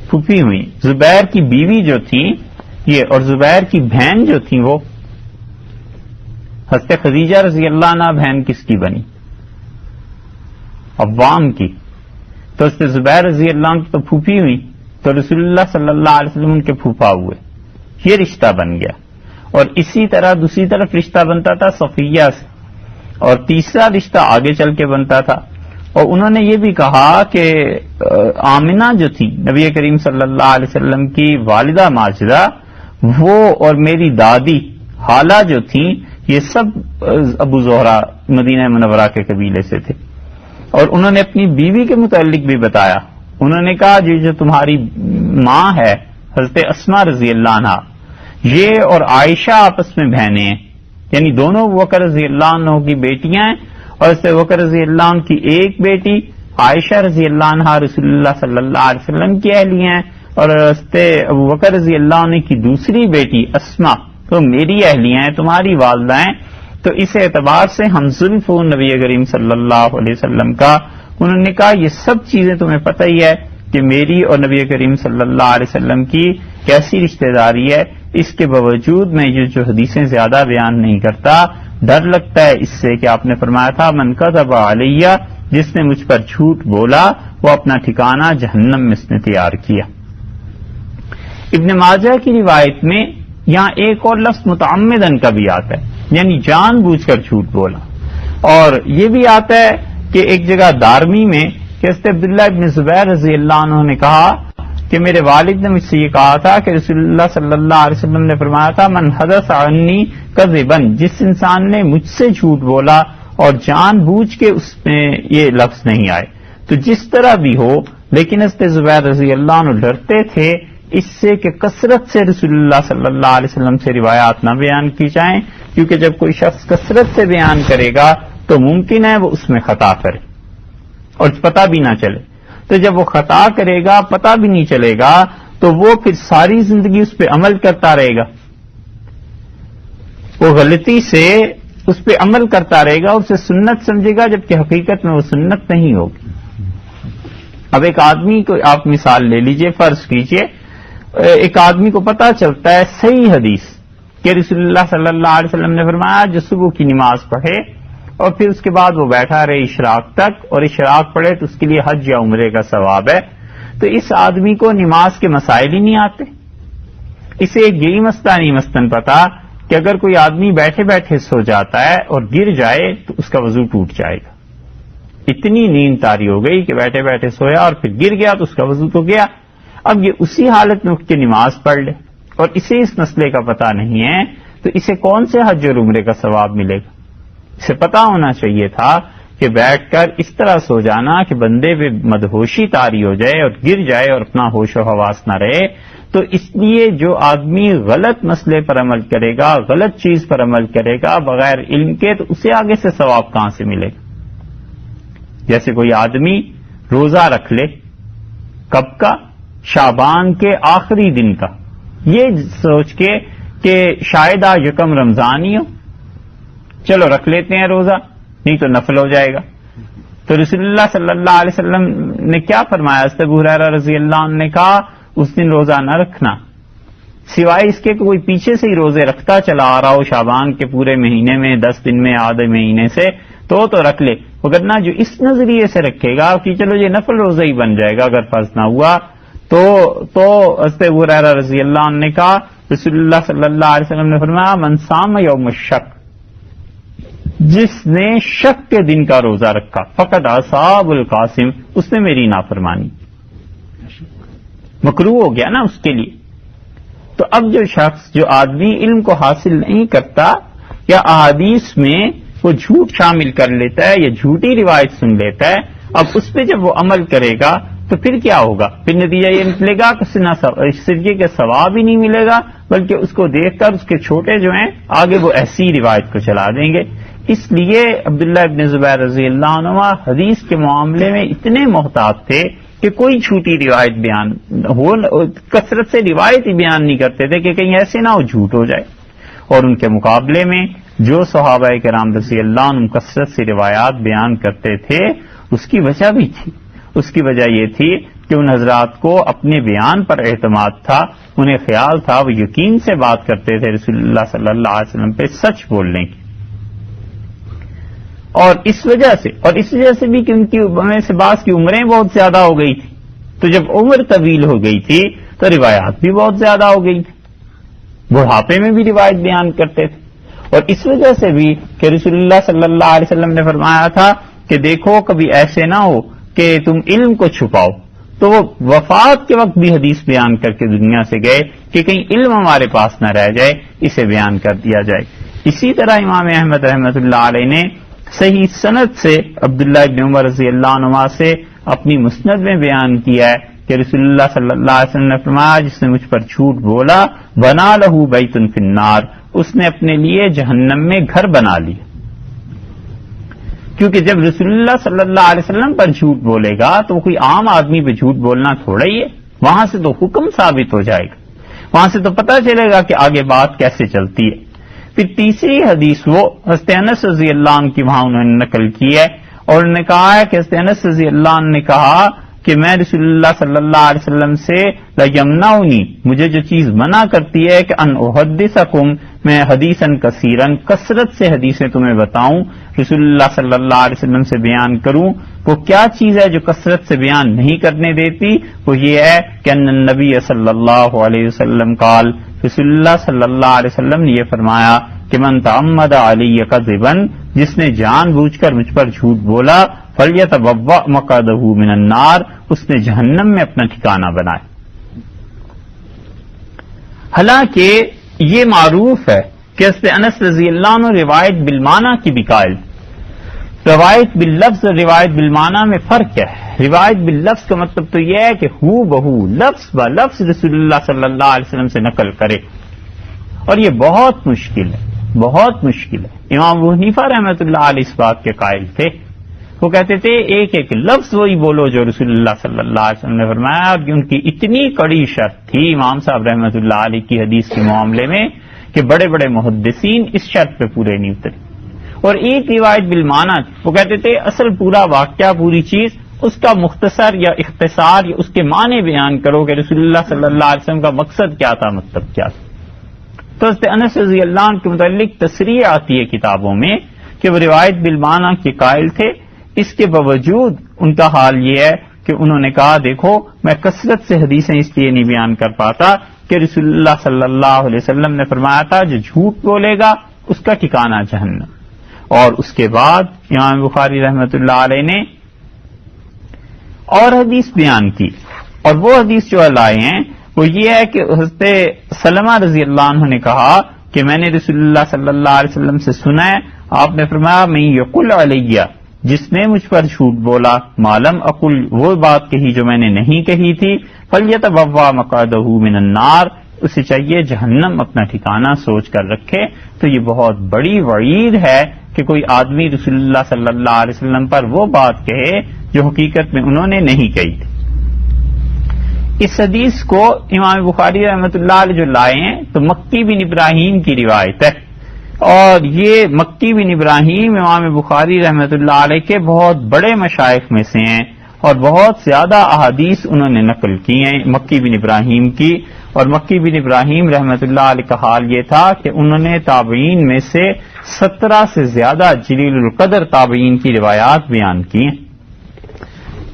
پھوپھی ہوئی. زبیر کی بیوی جو تھی یہ، اور زبیر کی بہن جو تھی وہ حضرت خدیجہ رضی اللہ عنہ بہن کس کی بنی؟ عوام کی. تو حضرت زبیر رضی اللہ عنہ تو پھوپھی ہوئی، تو رسول اللہ صلی اللہ علیہ وسلم ان کے پھوپھا ہوئے، یہ رشتہ بن گیا. اور اسی طرح دوسری طرف رشتہ بنتا تھا صفیہ سے، اور تیسرا رشتہ آگے چل کے بنتا تھا. اور انہوں نے یہ بھی کہا کہ آمنہ جو تھی نبی کریم صلی اللہ علیہ وسلم کی والدہ ماجدہ، وہ اور میری دادی حالہ جو تھیں یہ سب ابو زہرہ مدینہ منورہ کے قبیلے سے تھے. اور انہوں نے اپنی بیوی کے متعلق بھی بتایا، انہوں نے کہا جو تمہاری ماں ہے حضرت اسماء رضی اللہ عنہ، یہ اور عائشہ آپس میں بہنیں ہیں، یعنی دونوں بکر رضی اللہ عنہ کی بیٹیاں ہیں. اور حضرت بکر رضی اللہ عنہ کی ایک بیٹی عائشہ رضی اللہ عنہ رسول اللہ صلی اللہ علیہ وسلم کی اہلیہ ہیں، اور حضرت ابو بکر رضی اللہ عنہ کی دوسری بیٹی اسماء تو میری اہلیہ ہیں، تمہاری والدہ ہیں. تو اس اعتبار سے ہم زلف نبی کریم صلی اللہ علیہ وسلم کا. انہوں نے کہا یہ سب چیزیں تمہیں پتہ ہی ہے کہ میری اور نبی کریم صلی اللہ علیہ وسلم کی کیسی رشتہ داری ہے. اس کے باوجود میں یہ جو حدیثیں زیادہ بیان نہیں کرتا، ڈر لگتا ہے اس سے کہ آپ نے فرمایا تھا من کذب علیہ، جس نے مجھ پر جھوٹ بولا وہ اپنا ٹھکانہ جہنم میں اس نے تیار کیا. ابن ماجہ کی روایت میں یہاں ایک اور لفظ متعمدن کا بھی آتا ہے، یعنی جان بوجھ کر جھوٹ بولا. اور یہ بھی آتا ہے کہ ایک جگہ دارمی میں کہ حضرت عبداللہ ابن زبیر رضی اللہ عنہ نے کہا کہ میرے والد نے مجھ سے یہ کہا تھا کہ رسول اللہ صلی اللہ علیہ وسلم نے فرمایا تھا من حدث عنی کذبا، جس انسان نے مجھ سے جھوٹ بولا اور جان بوجھ کے اس میں یہ لفظ نہیں آئے. تو جس طرح بھی ہو، لیکن حضرت زبیر رضی اللہ عنہ ڈرتے تھے اس سے کہ کثرت سے رسول اللہ صلی اللہ علیہ وسلم سے روایات نہ بیان کی جائیں، کیونکہ جب کوئی شخص کثرت سے بیان کرے گا تو ممکن ہے وہ اس میں خطا کرے اور پتہ بھی نہ چلے. تو جب وہ خطا کرے گا پتہ بھی نہیں چلے گا تو وہ پھر ساری زندگی اس پہ عمل کرتا رہے گا، وہ غلطی سے اس پہ عمل کرتا رہے گا، اسے سنت سمجھے گا جبکہ حقیقت میں وہ سنت نہیں ہوگی. اب ایک آدمی کو آپ مثال لے لیجئے، فرض کیجئے ایک آدمی کو پتہ چلتا ہے صحیح حدیث کہ رسول اللہ صلی اللہ علیہ وسلم نے فرمایا جو صبح کی نماز پڑھے اور پھر اس کے بعد وہ بیٹھا رہے اشراق تک اور اشراق پڑھے تو اس کے لیے حج یا عمرے کا ثواب ہے. تو اس آدمی کو نماز کے مسائل ہی نہیں آتے. اسے یہی مسئلہ نہیں مثلاً پتا کہ اگر کوئی آدمی بیٹھے بیٹھے سو جاتا ہے اور گر جائے تو اس کا وضو ٹوٹ جائے گا. اتنی نیند طاری ہو گئی کہ بیٹھے بیٹھے سویا اور پھر گر گیا تو اس کا وضو تو گیا. اب یہ اسی حالت میں اٹھ کے نماز پڑھ لے اور اسے اس مسئلے کا پتہ نہیں ہے تو اسے کون سے حج اور عمرے کا ثواب ملے گا؟ اسے پتا ہونا چاہیے تھا کہ بیٹھ کر اس طرح سو جانا کہ بندے پہ مدہوشی طاری ہو جائے اور گر جائے اور اپنا ہوش و حواس نہ رہے. تو اس لیے جو آدمی غلط مسئلے پر عمل کرے گا، غلط چیز پر عمل کرے گا بغیر علم کے، تو اسے آگے سے ثواب کہاں سے ملے گا؟ جیسے کوئی آدمی روزہ رکھ لے، کب کا؟ شعبان کے آخری دن کا، یہ سوچ کے کہ شاید آج یکم رمضان ہی ہو، چلو رکھ لیتے ہیں روزہ، نہیں تو نفل ہو جائے گا. تو رسول اللہ صلی اللہ علیہ وسلم نے کیا فرمایا؟ حضرت ابو ہریرہ رضی اللہ عنہ نے کہا اس دن روزہ نہ رکھنا، سوائے اس کے کہ کوئی پیچھے سے ہی روزے رکھتا چلا آ رہا ہو شعبان کے پورے مہینے میں 10 دن میں آدھے مہینے سے تو رکھ لے، وگرنہ جو اس نظریے سے رکھے گا کہ چلو یہ نفل روزہ ہی بن جائے گا اگر فرض نہ ہوا تو حضرت ابو ہریرہ رضی اللہ عنہ نے کہا رسول اللہ صلی اللہ علیہ وسلم نے فرمایا من صام یوم الشک، جس نے شک کے دن کا روزہ رکھا فقد اصاب القاسم، اس نے میری نافرمانی، مکروہ ہو گیا نا اس کے لیے. تو اب جو شخص، جو آدمی علم کو حاصل نہیں کرتا یا احادیث میں وہ جھوٹ شامل کر لیتا ہے یا جھوٹی روایت سن لیتا ہے، اب اس پہ جب وہ عمل کرے گا تو پھر کیا ہوگا؟ پھر نتیجہ یہ نکلے گا کہ سرجے کے ثواب ہی نہیں ملے گا، بلکہ اس کو دیکھ کر اس کے چھوٹے جو ہیں آگے وہ ایسی روایت کو چلا دیں گے. اس لیے عبداللہ ابن زبیر رضی اللہ عنہ حدیث کے معاملے میں اتنے محتاط تھے کہ کوئی چھوٹی روایت بیان ہو، کثرت سے روایت ہی بیان نہیں کرتے تھے کہ کہیں ایسے نہ ہو جھوٹ ہو جائے. اور ان کے مقابلے میں جو صحابہ کرام رضی اللہ عنہم کثرت سے روایات بیان کرتے تھے اس کی وجہ بھی تھی. اس کی وجہ یہ تھی کہ ان حضرات کو اپنے بیان پر اعتماد تھا، انہیں خیال تھا، وہ یقین سے بات کرتے تھے رسول اللہ صلی اللہ علیہ وسلم پہ سچ بولنے کی. اور اس وجہ سے بھی کہ ان کی میں سے بعض کی عمریں بہت زیادہ ہو گئی تھی، تو جب عمر طویل ہو گئی تھی تو روایات بھی بہت زیادہ ہو گئی تھی، بڑھاپے میں بھی روایت بیان کرتے تھے. اور اس وجہ سے بھی کہ رسول اللہ صلی اللہ علیہ وسلم نے فرمایا تھا کہ دیکھو کبھی ایسے نہ ہو کہ تم علم کو چھپاؤ. تو وہ وفات کے وقت بھی حدیث بیان کر کے دنیا سے گئے کہ کہیں علم ہمارے پاس نہ رہ جائے، اسے بیان کر دیا جائے. اسی طرح امام احمد رحمۃ اللہ علیہ نے صحیح سند سے عبداللہ ابن عمر رضی اللہ عنہ سے اپنی مسند میں بیان کیا ہے کہ رسول اللہ صلی اللہ علیہ وسلم نے فرمایا جس نے مجھ پر جھوٹ بولا بنا لہو بیت فی النار، اس نے اپنے لیے جہنم میں گھر بنا لی. کیونکہ جب رسول اللہ صلی اللہ علیہ وسلم پر جھوٹ بولے گا تو وہ کوئی عام آدمی پہ جھوٹ بولنا تھوڑا ہی ہے، وہاں سے تو حکم ثابت ہو جائے گا، وہاں سے تو پتہ چلے گا کہ آگے بات کیسے چلتی ہے. پھر تیسری حدیث وہ حضرت انس رضی اللہ عنہ کی وہاں انہوں نے نقل کی ہے اور انہوں نے کہا ہے کہ حضرت انس رضی اللہ عنہ نے کہا کہ میں رسول اللہ صلی اللہ علیہ وسلم سے لیمنعنی، مجھے جو چیز منع کرتی ہے کہ ان احدثکم، میں حدیثاً کثیراً، کثرت سے حدیثیں تمہیں بتاؤں، رسول اللہ صلی اللہ علیہ وسلم سے بیان کروں. وہ کیا چیز ہے جو کثرت سے بیان نہیں کرنے دیتی؟ وہ یہ ہے کہ ان النبی صلی اللہ علیہ وسلم قال، رسول اللہ صلی اللہ علیہ وسلم نے یہ فرمایا کہ من تعمد علی کذبا، جس نے جان بوجھ کر مجھ پر جھوٹ بولا، فلیتبوأ مقعدہ من النار، اس نے جہنم میں اپنا ٹھکانہ بنائے. حالانکہ یہ معروف ہے کہ حضرت انس رضی اللہ عنہ روایت بالمعنی کی بھی قائل. روایت باللفظ اور روایت بالمعنی میں فرق کیا ہے؟ روایت باللفظ کا مطلب تو یہ ہے کہ ہو بہو لفظ با لفظ رسول اللہ صلی اللہ علیہ وسلم سے نقل کرے، اور یہ بہت مشکل ہے، بہت مشکل ہے. امام ابو حنیفہ رحمۃ اللہ علیہ اس بات کے قائل تھے، وہ کہتے تھے ایک ایک لفظ وہی بولو جو رسول اللہ صلی اللہ علیہ وسلم نے فرمایا. اور ان کی اتنی کڑی شرط تھی امام صاحب رحمۃ اللہ علیہ کی حدیث کے معاملے میں کہ بڑے بڑے محدثین اس شرط پہ پورے نہیں اترے. اور ایک روایت بالمعنی، وہ کہتے تھے اصل پورا واقعہ، پوری چیز، اس کا مختصر یا اختصار یا اس کے معنی بیان کرو کہ رسول اللہ صلی اللہ علیہ وسلم کا مقصد کیا تھا، مطلب کیا تھا. تو حضرت انس رضی اللہ عنہ کے متعلق تصریح آتی ہے کتابوں میں کہ وہ روایت بالمعنی کے قائل تھے، اس کے باوجود ان کا حال یہ ہے کہ انہوں نے کہا دیکھو میں کثرت سے حدیثیں اس لیے نہیں بیان کر پاتا کہ رسول اللہ صلی اللہ علیہ وسلم نے فرمایا تھا جو جھوٹ بولے گا اس کا ٹھکانہ جہنم. اور اس کے بعد امام بخاری رحمۃ اللہ علیہ نے اور حدیث بیان کی، اور وہ حدیث جو لائے ہیں وہ یہ ہے کہ حضرت سلمہ رضی اللہ عنہ نے کہا کہ میں نے رسول اللہ صلی اللہ علیہ وسلم سے سنا ہے، آپ نے فرمایا میں یقل علیہ، جس نے مجھ پر جھوٹ بولا معلم اقل، وہ بات کہی جو میں نے نہیں کہی تھی، فلیتبوا مقعدہ من النار، اسے چاہیے جہنم اپنا ٹھکانہ سوچ کر رکھے. تو یہ بہت بڑی وعید ہے کہ کوئی آدمی رسول اللہ صلی اللہ علیہ وسلم پر وہ بات کہے جو حقیقت میں انہوں نے نہیں کہی تھی. اس حدیث کو امام بخاری رحمۃ اللہ علیہ جو لائے ہیں تو مکی بن ابراہیم کی روایت ہے، اور یہ مکی بن ابراہیم امام بخاری رحمۃ اللہ علیہ کے بہت بڑے مشائخ میں سے ہیں، اور بہت زیادہ احادیث انہوں نے نقل کی ہیں مکی بن ابراہیم کی. اور مکی بن ابراہیم رحمۃ اللہ علیہ کا حال یہ تھا کہ انہوں نے تابعین میں سے 17 سے زیادہ جلیل القدر تابعین کی روایات بیان کی ہیں.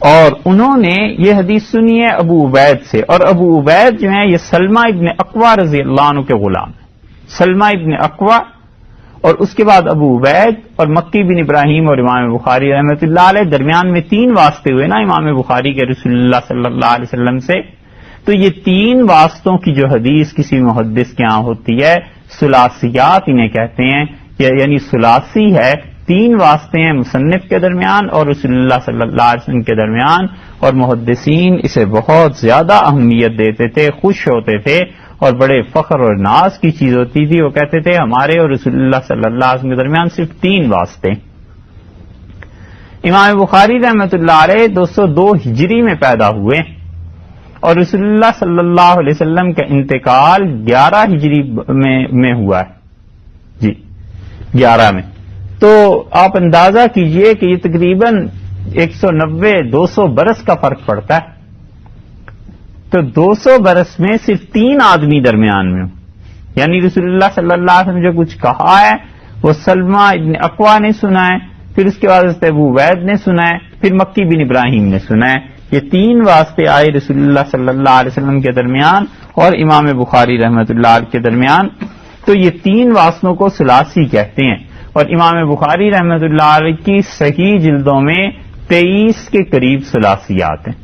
اور انہوں نے یہ حدیث سنی ہے ابو عبید سے، اور ابو عبید جو ہیں یہ سلمہ ابن اقویٰ رضی اللہ عنہ کے غلام ہیں. سلمہ ابن اقویٰ اور اس کے بعد ابو عبید اور مکی بن ابراہیم اور امام بخاری رحمۃ اللہ علیہ، درمیان میں 3 واسطے ہوئے نا امام بخاری کے رسول اللہ صلی اللہ علیہ وسلم سے. تو یہ 3 واسطوں کی جو حدیث کسی محدث کے ہاں ہوتی ہے ثلاثیات انہیں کہتے ہیں، یعنی ثلاثی ہے، 3 واسطے ہیں مصنف کے درمیان اور رسول اللہ صلی اللہ علیہ وسلم کے درمیان، اور محدثین اسے بہت زیادہ اہمیت دیتے تھے، خوش ہوتے تھے، اور بڑے فخر اور ناز کی چیز ہوتی تھی. وہ کہتے تھے ہمارے اور رسول اللہ صلی اللہ علیہ وسلم کے درمیان صرف 3 واسطے. امام بخاری رحمۃ اللہ علیہ 202 ہجری میں پیدا ہوئے، اور رسول اللہ صلی اللہ علیہ وسلم کا انتقال 11 ہجری میں ہوا ہے. جی 11 میں. تو آپ اندازہ کیجئے کہ یہ تقریباً 190-200 برس کا فرق پڑتا ہے. تو 200 برس میں صرف 3 آدمی درمیان میں ہوں، یعنی رسول اللہ صلی اللہ علیہ وسلم جو کچھ کہا ہے وہ سلمہ ابن اقویٰ نے سنا ہے، پھر اس کے بعد حضرت ابو عبید نے سنا ہے، پھر مکی بن ابراہیم نے سنا ہے. یہ 3 واسطے آئے رسول اللہ صلی اللہ علیہ وسلم کے درمیان اور امام بخاری رحمۃ اللہ علیہ کے درمیان. تو یہ 3 واسطوں کو ثلاثی کہتے ہیں. اور امام بخاری رحمۃ اللہ علیہ کی صحیح جلدوں میں 23 کے قریب ثلاثیات ہیں.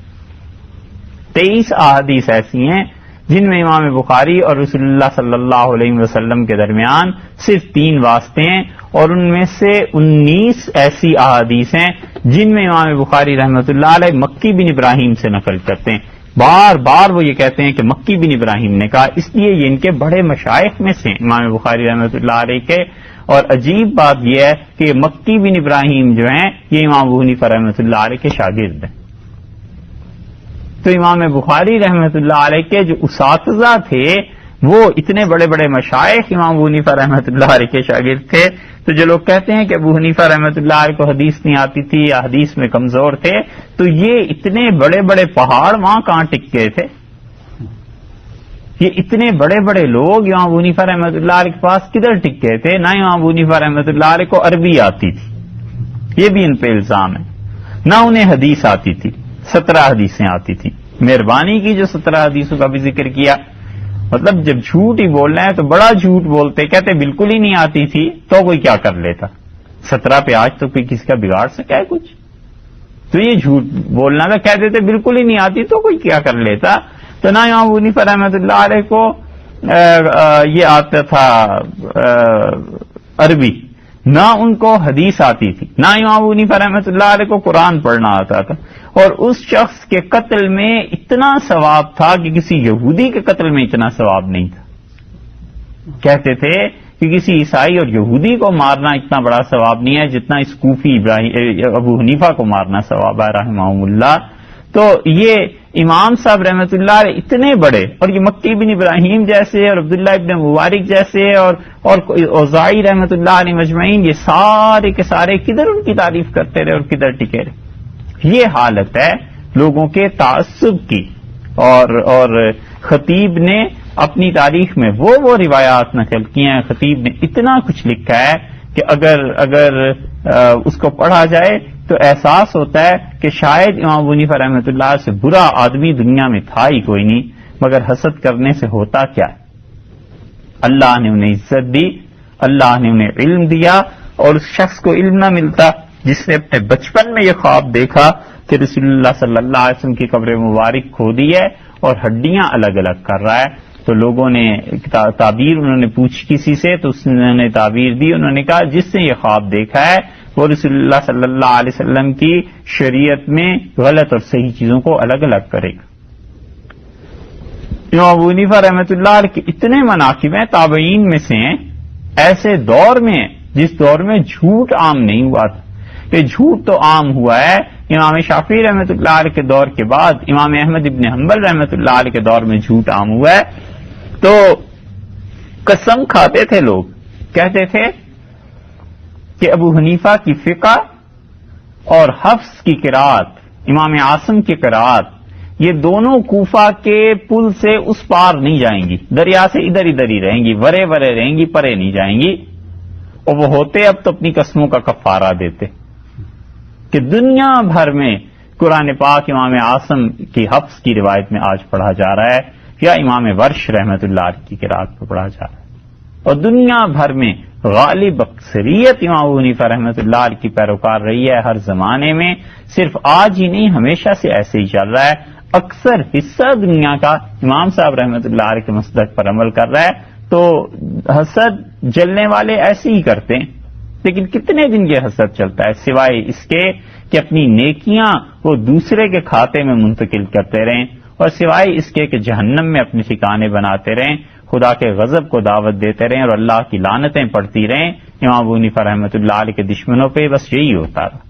23 احادیث ایسی ہیں جن میں امام بخاری اور رسول اللہ صلی اللہ علیہ وسلم کے درمیان صرف 3 واسطے ہیں، اور ان میں سے 19 ایسی احادیث ہیں جن میں امام بخاری رحمۃ اللہ علیہ مکی بن ابراہیم سے نقل کرتے ہیں. بار بار وہ یہ کہتے ہیں کہ مکی بن ابراہیم نے کہا، اس لیے یہ ان کے بڑے مشائخ میں سے امام بخاری رحمۃ اللہ علیہ کے. اور عجیب بات یہ ہے کہ مکی بن ابراہیم جو ہیں یہ امام ابو حنیفہ رحمۃ اللہ علیہ کے شاگرد ہیں. تو امام بخاری رحمۃ اللہ علیہ کے جو اساتذہ تھے وہ اتنے بڑے بڑے مشائخ امام ابو حنیفہ رحمۃ اللہ علیہ کے شاگرد تھے. تو جو لوگ کہتے ہیں کہ ابو حنیفہ رحمۃ اللہ علیہ کو حدیث نہیں آتی تھی یا حدیث میں کمزور تھے، تو یہ اتنے بڑے بڑے پہاڑ وہاں کہاں ٹک گئے تھے؟ یہ اتنے بڑے بڑے لوگ امام ابو حنیفہ رحمۃ اللہ علیہ کے پاس کدھر ٹک گئے تھے؟ نہ امام ابو حنیفہ رحمۃ اللہ علیہ کو عربی آتی تھی، یہ بھی ان پہ الزام ہے، نہ انہیں حدیث آتی تھی. 17 حدیثیں آتی تھیں. مہربانی کی جو 17 حدیثوں کا بھی ذکر کیا، مطلب جب جھوٹ ہی بولنا ہے تو بڑا جھوٹ بولتے، کہتے بالکل ہی نہیں آتی تھی تو کوئی کیا کر لیتا. 17 پہ آج تو کوئی کسی کا بگاڑ سکا ہے کچھ؟ تو یہ جھوٹ بولنا تھا، کہتے تھے بالکل ہی نہیں آتی تو کوئی کیا کر لیتا. تو نہ امام ابو حنیفہ رحمۃ اللہ علیہ کو یہ آتا تھا عربی، نہ ان کو حدیث آتی تھی، نہ امام ابو حنیفہ رحمۃ اللہ علیہ کو قرآن پڑھنا آتا تھا. اور اس شخص کے قتل میں اتنا ثواب تھا کہ کسی یہودی کے قتل میں اتنا ثواب نہیں تھا. کہتے تھے کہ کسی عیسائی اور یہودی کو مارنا اتنا بڑا ثواب نہیں ہے جتنا اس کوفی ابو حنیفہ کو مارنا ثواب ہے رحمہم اللہ. تو یہ امام صاحب رحمۃ اللہ علیہ اتنے بڑے، اور یہ مکی بن ابراہیم جیسے اور عبداللہ ابن مبارک جیسے اور اوزاعی رحمۃ اللہ علیہ مجمعین، یہ سارے کے سارے کدھر ان کی تعریف کرتے رہے اور کدھر ٹکے رہے. یہ حالت ہے لوگوں کے تعصب کی. اور خطیب نے اپنی تاریخ میں وہ روایات نقل کی ہیں. خطیب نے اتنا کچھ لکھا ہے کہ اگر اس کو پڑھا جائے تو احساس ہوتا ہے کہ شاید امام ابو حنیفہ رحمۃ اللہ سے برا آدمی دنیا میں تھا ہی کوئی نہیں. مگر حسد کرنے سے ہوتا کیا ہے؟ اللہ نے انہیں عزت دی, اللہ نے انہیں علم دیا, اور اس شخص کو علم نہ ملتا جس نے اپنے بچپن میں یہ خواب دیکھا کہ رسول اللہ صلی اللہ علیہ وسلم کی قبر مبارک کھودی ہے اور ہڈیاں الگ الگ کر رہا ہے. تو لوگوں نے تعبیر انہوں نے پوچھی کسی سے, تو اس نے تعبیر دی. انہوں نے کہا جس نے یہ خواب دیکھا ہے وہ رسول اللہ صلی اللہ علیہ وسلم کی شریعت میں غلط اور صحیح چیزوں کو الگ الگ کرے گا. امام ابو حنیفہ رحمۃ اللہ علیہ کے اتنے مناقب ہیں, تابعین میں سے ہیں, ایسے دور میں جس دور میں جھوٹ عام نہیں ہوا تھا. کہ جھوٹ تو عام ہوا ہے امام شافعی رحمۃ اللہ علیہ کے دور کے بعد, امام احمد ابن حنبل رحمۃ اللہ علیہ کے دور میں جھوٹ عام ہوا ہے. تو قسم کھاتے تھے لوگ, کہتے تھے کہ ابو حنیفہ کی فقہ اور حفص کی قرات, امام عاصم کی قرات, یہ دونوں کوفہ کے پل سے اس پار نہیں جائیں گی, دریا سے ادھر ادھر ہی رہیں گی, ورے ورے رہیں گی, پرے نہیں جائیں گی. اور وہ ہوتے اب تو اپنی قسموں کا کفارہ دیتے کہ دنیا بھر میں قرآن پاک امام عاصم کی حفص کی روایت میں آج پڑھا جا رہا ہے, یا امام ورش رحمۃ اللہ علیہ کی قرات پہ پڑھا جا رہا ہے. اور دنیا بھر میں غالب اکثریت امام ابو حنیفہ رحمۃ اللہ علیہ کی پیروکار رہی ہے ہر زمانے میں, صرف آج ہی نہیں ہمیشہ سے ایسے ہی چل رہا ہے. اکثر حصہ دنیا کا امام صاحب رحمۃ اللہ علیہ کے مسلک پر عمل کر رہا ہے. تو حسد جلنے والے ایسے ہی کرتے ہیں, لیکن کتنے دن یہ حسد چلتا ہے سوائے اس کے کہ اپنی نیکیاں وہ دوسرے کے کھاتے میں منتقل کرتے رہیں, اور سوائے اس کے کہ جہنم میں اپنے ٹھکانے بناتے رہیں, خدا کے غضب کو دعوت دیتے رہیں اور اللہ کی لعنتیں پڑھتی رہیں. امام ابو حنیفہ رحمۃ اللہ علیہ کے دشمنوں پہ بس یہی ہوتا رہا,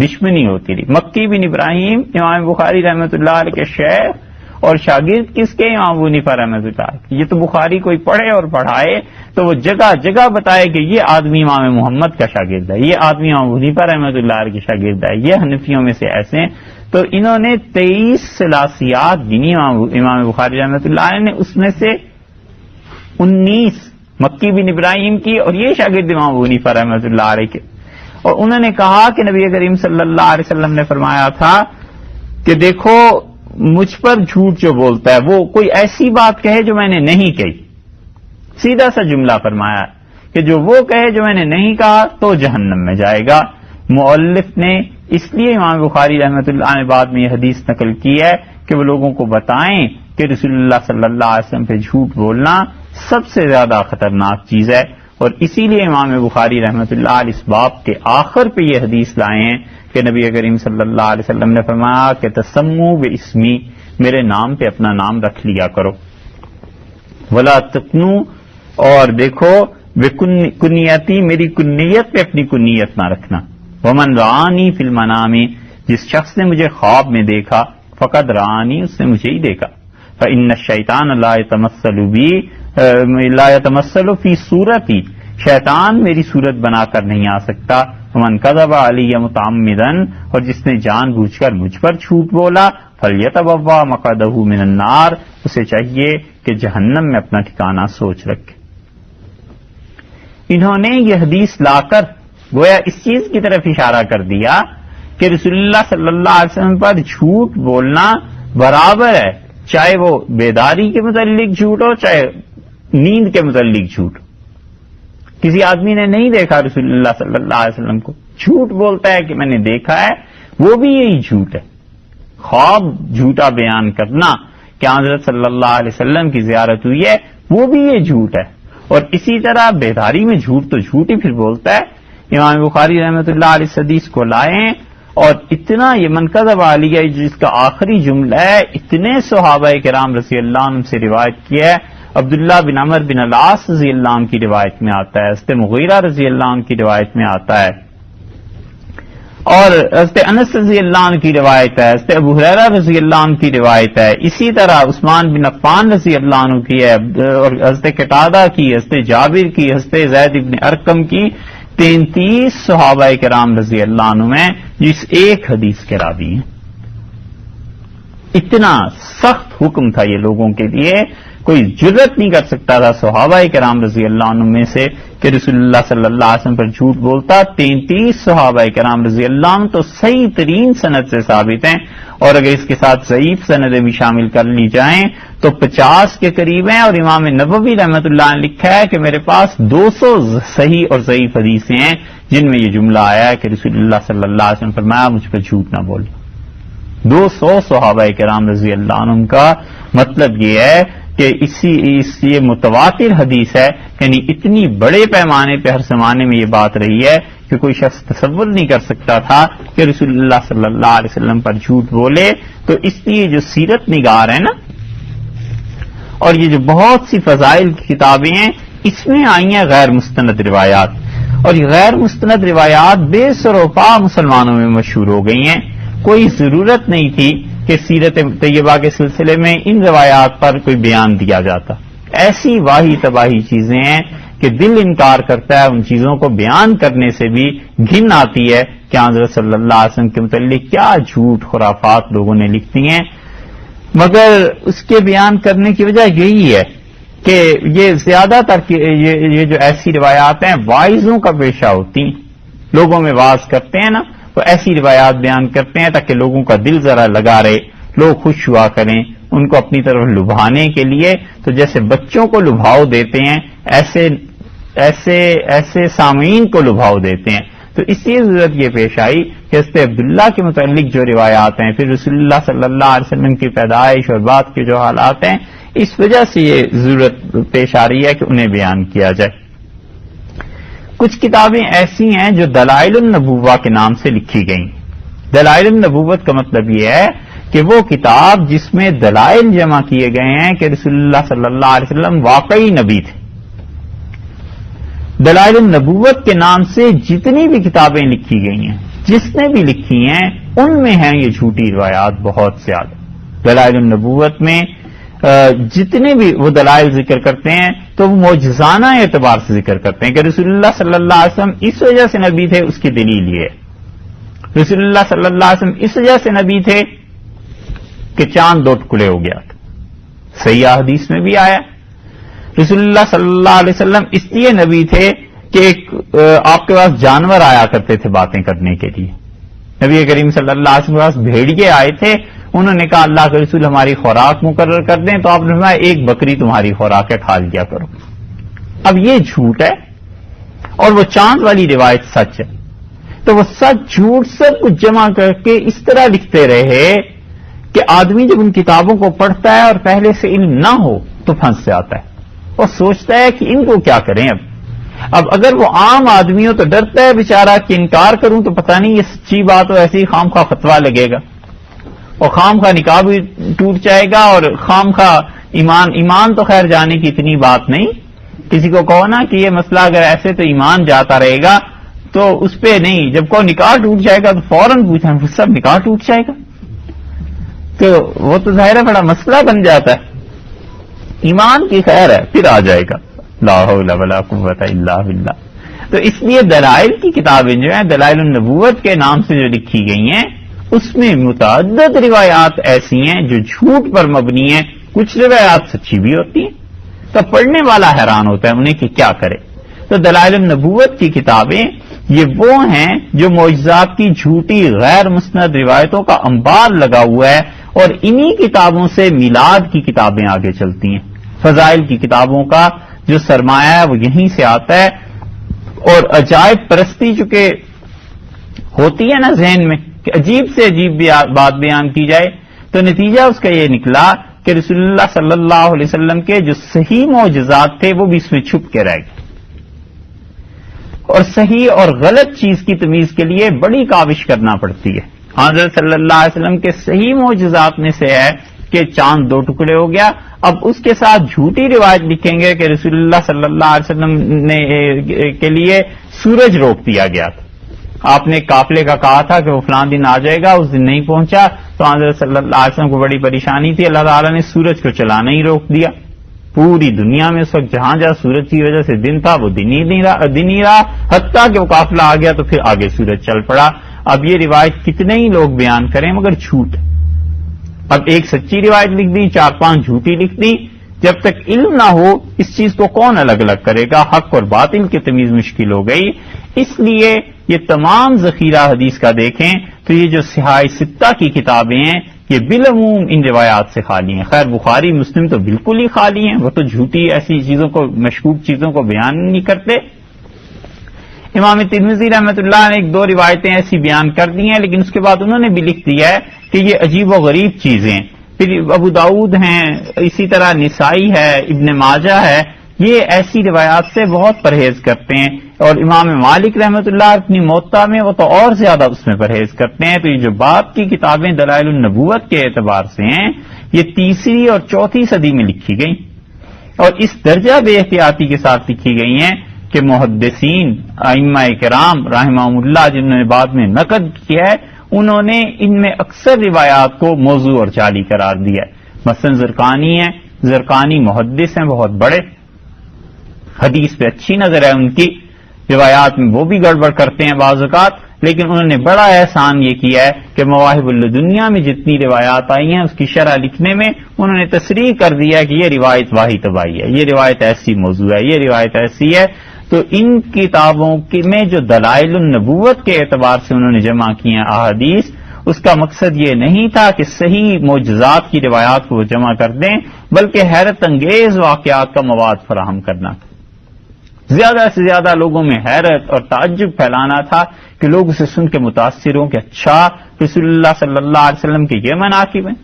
دشمنی ہوتی رہی. مکی بن ابراہیم امام بخاری رحمۃ اللہ علیہ کے شیخ اور شاگرد کس کے؟ امام ابو حنیفہ رحمۃ اللہ علیہ. یہ تو بخاری کوئی پڑھے اور پڑھائے تو وہ جگہ جگہ بتائے کہ یہ آدمی امام محمد کا شاگرد ہے, یہ آدمی امام ابو حنیفہ رحمۃ اللہ علیہ کے شاگرد ہے, یہ حنفیوں میں سے ایسے ہیں. تو انہوں نے 23 ثلاثیات گنی امام بخاری رحمۃ اللہ علیہ نے, اس میں سے 19 مکی بن ابراہیم کی, اور یہ شاگرد امام ابو حنیفہ رحمۃ اللہ علیہ کے. اور انہوں نے کہا کہ نبی کریم صلی اللہ علیہ وسلم نے فرمایا تھا کہ دیکھو مجھ پر جھوٹ جو بولتا ہے وہ کوئی ایسی بات کہے جو میں نے نہیں کہی. سیدھا سا جملہ فرمایا کہ جو وہ کہے جو میں نے نہیں کہا تو جہنم میں جائے گا. مؤلف نے اس لیے امام بخاری رحمۃ اللہ نے بعد میں یہ حدیث نقل کی ہے کہ وہ لوگوں کو بتائیں کہ رسول اللہ صلی اللہ علیہ وسلم پہ جھوٹ بولنا سب سے زیادہ خطرناک چیز ہے. اور اسی لیے امام بخاری رحمۃ اللہ علیہ اس باب کے آخر پہ یہ حدیث لائے ہیں کہ نبی کریم صلی اللہ علیہ وسلم نے فرمایا کہ تسمو باسمی, میرے نام پہ اپنا نام رکھ لیا کرو. ولا تقنو, اور دیکھو کنیتی, میری کنیت پہ اپنی کنیت نہ رکھنا. ومن رانی فی المنام, جس شخص نے مجھے خواب میں دیکھا, فقد رانی, اس نے مجھے ہی دیکھا. فإن الشیطان لا يتمثل بی, لا يتمثل فی صورتی, شیطان میری صورت بنا کر نہیں آ سکتا. ومن کذب علی متعمدا, اور جس نے جان بوجھ کر مجھ پر جھوٹ بولا, فلیتبوا مقعدہ من النار, اسے چاہیے کہ جہنم میں اپنا ٹھکانہ سوچ رکھے. انہوں نے یہ حدیث لا کر گویا اس چیز کی طرف اشارہ کر دیا کہ رسول اللہ صلی اللہ علیہ وسلم پر جھوٹ بولنا برابر ہے, چاہے وہ بیداری کے متعلق جھوٹ ہو چاہے نیند کے متعلق جھوٹ. کسی آدمی نے نہیں دیکھا رسول اللہ صلی اللہ علیہ وسلم کو, جھوٹ بولتا ہے کہ میں نے دیکھا ہے, وہ بھی یہی جھوٹ ہے. خواب جھوٹا بیان کرنا کہ حضرت صلی اللہ علیہ وسلم کی زیارت ہوئی ہے, وہ بھی یہ جھوٹ ہے. اور اسی طرح بیداری میں جھوٹ تو جھوٹ ہی پھر بولتا ہے. امام بخاری رحمۃ اللہ علیہ اس حدیث کو لائیں, اور اتنا یہ منقذب عالیہ جس کا آخری جملہ ہے, اتنے صحابہ کرام رضی اللہ عنہ سے روایت کیا ہے. عبداللہ بن عمر بن العاص رضی اللہ عنہ کی روایت میں آتا ہے, حضرت مغیرہ رضی اللہ عنہ کی روایت میں آتا ہے, اور حضرت انس رضی اللہ عنہ کی روایت ہے, حضرت ابو ہریرہ رضی اللہ عنہ کی روایت ہے. اسی طرح عثمان بن عفان رضی اللہ عنہ کی ہے, اور حضرت قتادہ کی, حضرت جابر کی, حضرت زید بن ارقم کی. 33 صحابہ کرام رضی اللہ عنہ میں جس ایک حدیث کے راوی ہیں. اتنا سخت حکم تھا یہ لوگوں کے لیے، کوئی جرت نہیں کر سکتا تھا صحابہ کرام رضی اللہ عنہ میں سے کہ رسول اللہ صلی اللہ علیہ وسلم پر جھوٹ بولتا۔ 33 صحابہ کرام رضی اللہ عنہ تو صحیح ترین سند سے ثابت ہیں، اور اگر اس کے ساتھ ضعیف سندیں بھی شامل کر لی جائیں تو 50 کے قریب ہیں، اور امام نووی رحمۃ اللہ نے لکھا ہے کہ میرے پاس 200 صحیح اور ضعیف حدیثیں ہیں جن میں یہ جملہ آیا ہے کہ رسول اللہ صلی اللہ علیہ وسلم فرمایا مجھ پر جھوٹ نہ بول۔ 200 صحابہ کرام رضی اللہ عنہ کا مطلب یہ ہے کہ یہ متواتر حدیث ہے، یعنی اتنی بڑے پیمانے پہ ہر زمانے میں یہ بات رہی ہے کہ کوئی شخص تصور نہیں کر سکتا تھا کہ رسول اللہ صلی اللہ علیہ وسلم پر جھوٹ بولے۔ تو اس لیے جو سیرت نگار ہے نا، اور یہ جو بہت سی فضائل کی کتابیں ہیں، اس میں آئی ہیں غیر مستند روایات، اور یہ غیر مستند روایات بے سروپا مسلمانوں میں مشہور ہو گئی ہیں۔ کوئی ضرورت نہیں تھی کہ سیرت طیبہ کے سلسلے میں ان روایات پر کوئی بیان دیا جاتا۔ ایسی واہی تباہی چیزیں ہیں کہ دل انکار کرتا ہے ان چیزوں کو بیان کرنے سے بھی گھن آتی ہے کہ حضرت صلی اللہ علیہ وسلم کے متعلق کیا جھوٹ خرافات لوگوں نے لکھتی ہیں، مگر اس کے بیان کرنے کی وجہ یہی ہے کہ یہ زیادہ تر یہ جو ایسی روایات ہیں واعظوں کا پیشہ ہوتی ہیں، لوگوں میں واعظ کرتے ہیں نا، تو ایسی روایات بیان کرتے ہیں تاکہ لوگوں کا دل ذرا لگا رہے، لوگ خوش ہوا کریں، ان کو اپنی طرف لبھانے کے لیے۔ تو جیسے بچوں کو لبھاؤ دیتے ہیں ایسے سامعین کو لبھاؤ دیتے ہیں۔ تو اس لیے ضرورت یہ پیش آئی کہ حضرت عبداللہ کے متعلق جو روایات ہیں، پھر رسول اللہ صلی اللہ علیہ وسلم کی پیدائش اور بعد کے جو حالات ہیں، اس وجہ سے یہ ضرورت پیش آ رہی ہے کہ انہیں بیان کیا جائے۔ کچھ کتابیں ایسی ہیں جو دلائل النبوہ کے نام سے لکھی گئیں۔ دلائل النبوت کا مطلب یہ ہے کہ وہ کتاب جس میں دلائل جمع کیے گئے ہیں کہ رسول اللہ صلی اللہ علیہ وسلم واقعی نبی تھے۔ دلائل النبوت کے نام سے جتنی بھی کتابیں لکھی گئی ہیں، جس نے بھی لکھی ہیں، ان میں ہیں یہ جھوٹی روایات بہت زیادہ۔ دلائل النبوت میں جتنے بھی وہ دلائل ذکر کرتے ہیں تو وہ معجزانہ اعتبار سے ذکر کرتے ہیں کہ رسول اللہ صلی اللہ علیہ وسلم اس وجہ سے نبی تھے، اس کی دلیل یہ ہے۔ رسول اللہ صلی اللہ علیہ وسلم اس وجہ سے نبی تھے کہ چاند 2 ٹکڑے ہو گیا تھا، صحیح حدیث میں بھی آیا۔ رسول اللہ صلی اللہ علیہ وسلم اس لیے نبی تھے کہ آپ کے پاس جانور آیا کرتے تھے باتیں کرنے کے لیے۔ نبی کریم صلی اللہ علیہ وسلم کے پاس بھیڑیے آئے تھے، انہوں نے کہا اللہ کے رسول ہماری خوراک مقرر کر دیں، تو آپ نے فرمایا ایک بکری تمہاری خوراک ہے، کھا لیا کرو۔ اب یہ جھوٹ ہے اور وہ چاند والی روایت سچ ہے، تو وہ سچ جھوٹ سب کچھ جمع کر کے اس طرح لکھتے رہے کہ آدمی جب ان کتابوں کو پڑھتا ہے اور پہلے سے علم نہ ہو تو پھنس جاتا ہے اور سوچتا ہے کہ ان کو کیا کریں۔ اب اگر وہ عام آدمی ہو تو ڈرتا ہے بیچارہ کہ انکار کروں تو پتہ نہیں یہ سچی بات ہو، ایسے ہی خام خواہ فتویٰ لگے گا اور خام خواہ نکاح بھی ٹوٹ جائے گا، اور خام خواہ ایمان تو خیر جانے کی اتنی بات نہیں، کسی کو کہو نا کہ یہ مسئلہ اگر ایسے تو ایمان جاتا رہے گا، تو اس پہ نہیں، جب کو نکاح ٹوٹ جائے گا تو فوراً پوچھیں سب نکاح ٹوٹ جائے گا، تو وہ تو ظاہر ہے بڑا مسئلہ بن جاتا ہے۔ ایمان کی خیر ہے پھر آ جائے گا، لا حول ولا قوت الا باللہ۔ تو اس لیے دلائل کی کتابیں جو ہیں دلائل النبوت کے نام سے جو لکھی گئی ہیں، اس میں متعدد روایات ایسی ہیں جو جھوٹ پر مبنی ہیں، کچھ روایات سچی بھی ہوتی ہیں، تو پڑھنے والا حیران ہوتا ہے انہیں کہ کیا کرے۔ تو دلائل النبوت کی کتابیں یہ وہ ہیں جو معجزات کی جھوٹی غیر مستند روایتوں کا انبار لگا ہوا ہے، اور انہی کتابوں سے میلاد کی کتابیں آگے چلتی ہیں۔ فضائل کی کتابوں کا جو سرمایہ ہے وہ یہیں سے آتا ہے، اور عجائب پرستی چونکہ ہوتی ہے نا ذہن میں کہ عجیب سے عجیب بات بیان کی جائے، تو نتیجہ اس کا یہ نکلا کہ رسول اللہ صلی اللہ علیہ وسلم کے جو صحیح معجزات تھے وہ بھی اس میں چھپ کے رہ گئے، اور صحیح اور غلط چیز کی تمیز کے لیے بڑی کاوش کرنا پڑتی ہے۔ حضرت صلی اللہ علیہ وسلم کے صحیح معجزات میں سے ہے کہ چاند 2 ٹکڑے ہو گیا، اب اس کے ساتھ جھوٹی روایت لکھیں گے کہ رسول اللہ صلی اللہ علیہ وسلم کے لیے سورج روک دیا گیا تھا، آپ نے قافلے کا کہا تھا کہ وہ فلاں دن آ جائے گا، اس دن نہیں پہنچا، تو حضرت صلی اللہ علیہ وسلم کو بڑی پریشانی تھی، اللہ تعالیٰ نے سورج کو چلانا ہی روک دیا۔ پوری دنیا میں اس وقت جہاں جہاں سورج کی وجہ سے دن تھا وہ دن ہی رہا، حتیٰ کہ وہ قافلہ آ گیا تو پھر آگے سورج چل پڑا۔ اب یہ روایت کتنے ہی لوگ بیان کریں مگر جھوٹ، اب ایک سچی روایت لکھ دی، 4-5 جھوٹی لکھ دی. جب تک علم نہ ہو اس چیز کو کون الگ الگ کرے گا؟ حق اور باطل کی تمیز مشکل ہو گئی. اس لیے یہ تمام ذخیرہ حدیث کا دیکھیں تو یہ جو صحاح ستہ کی کتابیں ہیں یہ بالعموم ان روایات سے خالی ہیں. خیر بخاری مسلم تو بالکل ہی خالی ہیں، وہ تو جھوٹی ایسی چیزوں کو، مشکوک چیزوں کو بیان نہیں کرتے. امام ترمذی رحمۃ اللہ نے 1-2 روایتیں ایسی بیان کر دی ہیں، لیکن اس کے بعد انہوں نے بھی لکھ دیا ہے کہ یہ عجیب و غریب چیزیں. پھر ابو داؤد ہیں، اسی طرح نسائی ہے، ابن ماجہ ہے، یہ ایسی روایات سے بہت پرہیز کرتے ہیں. اور امام مالک رحمۃ اللہ اپنی موطا میں وہ تو اور زیادہ اس میں پرہیز کرتے ہیں. تو یہ جو باب کی کتابیں دلائل النبوت کے اعتبار سے ہیں یہ 3 اور 4 صدی میں لکھی گئی، اور اس درجہ بے احتیاطی کے ساتھ لکھی گئی ہیں کہ محدثین ائمہ کرام رحمہم اللہ جنہوں نے بعد میں نقد کیا ہے انہوں نے ان میں اکثر روایات کو موضوع اور جعلی قرار دیا ہے. مثلا زرقانی ہیں، زرقانی محدث ہیں بہت بڑے، حدیث پہ اچھی نظر ہے ان کی، روایات میں وہ بھی گڑبڑ کرتے ہیں بعض اوقات، لیکن انہوں نے بڑا احسان یہ کیا ہے کہ مواہب الدنیا میں جتنی روایات آئی ہیں اس کی شرح لکھنے میں انہوں نے تصریح کر دیا کہ یہ روایت واہی طبعی ہے، یہ روایت ایسی موضوع ہے، یہ روایت ایسی ہے. تو ان کتابوں میں جو دلائل النبوت کے اعتبار سے انہوں نے جمع کی ہیں احادیث، اس کا مقصد یہ نہیں تھا کہ صحیح معجزات کی روایات کو وہ جمع کر دیں، بلکہ حیرت انگیز واقعات کا مواد فراہم کرنا، زیادہ سے زیادہ لوگوں میں حیرت اور تعجب پھیلانا تھا کہ لوگ اسے سن کے متاثر ہوں کہ اچھا رسول اللہ صلی اللہ علیہ وسلم کے یہ مناقب ہیں.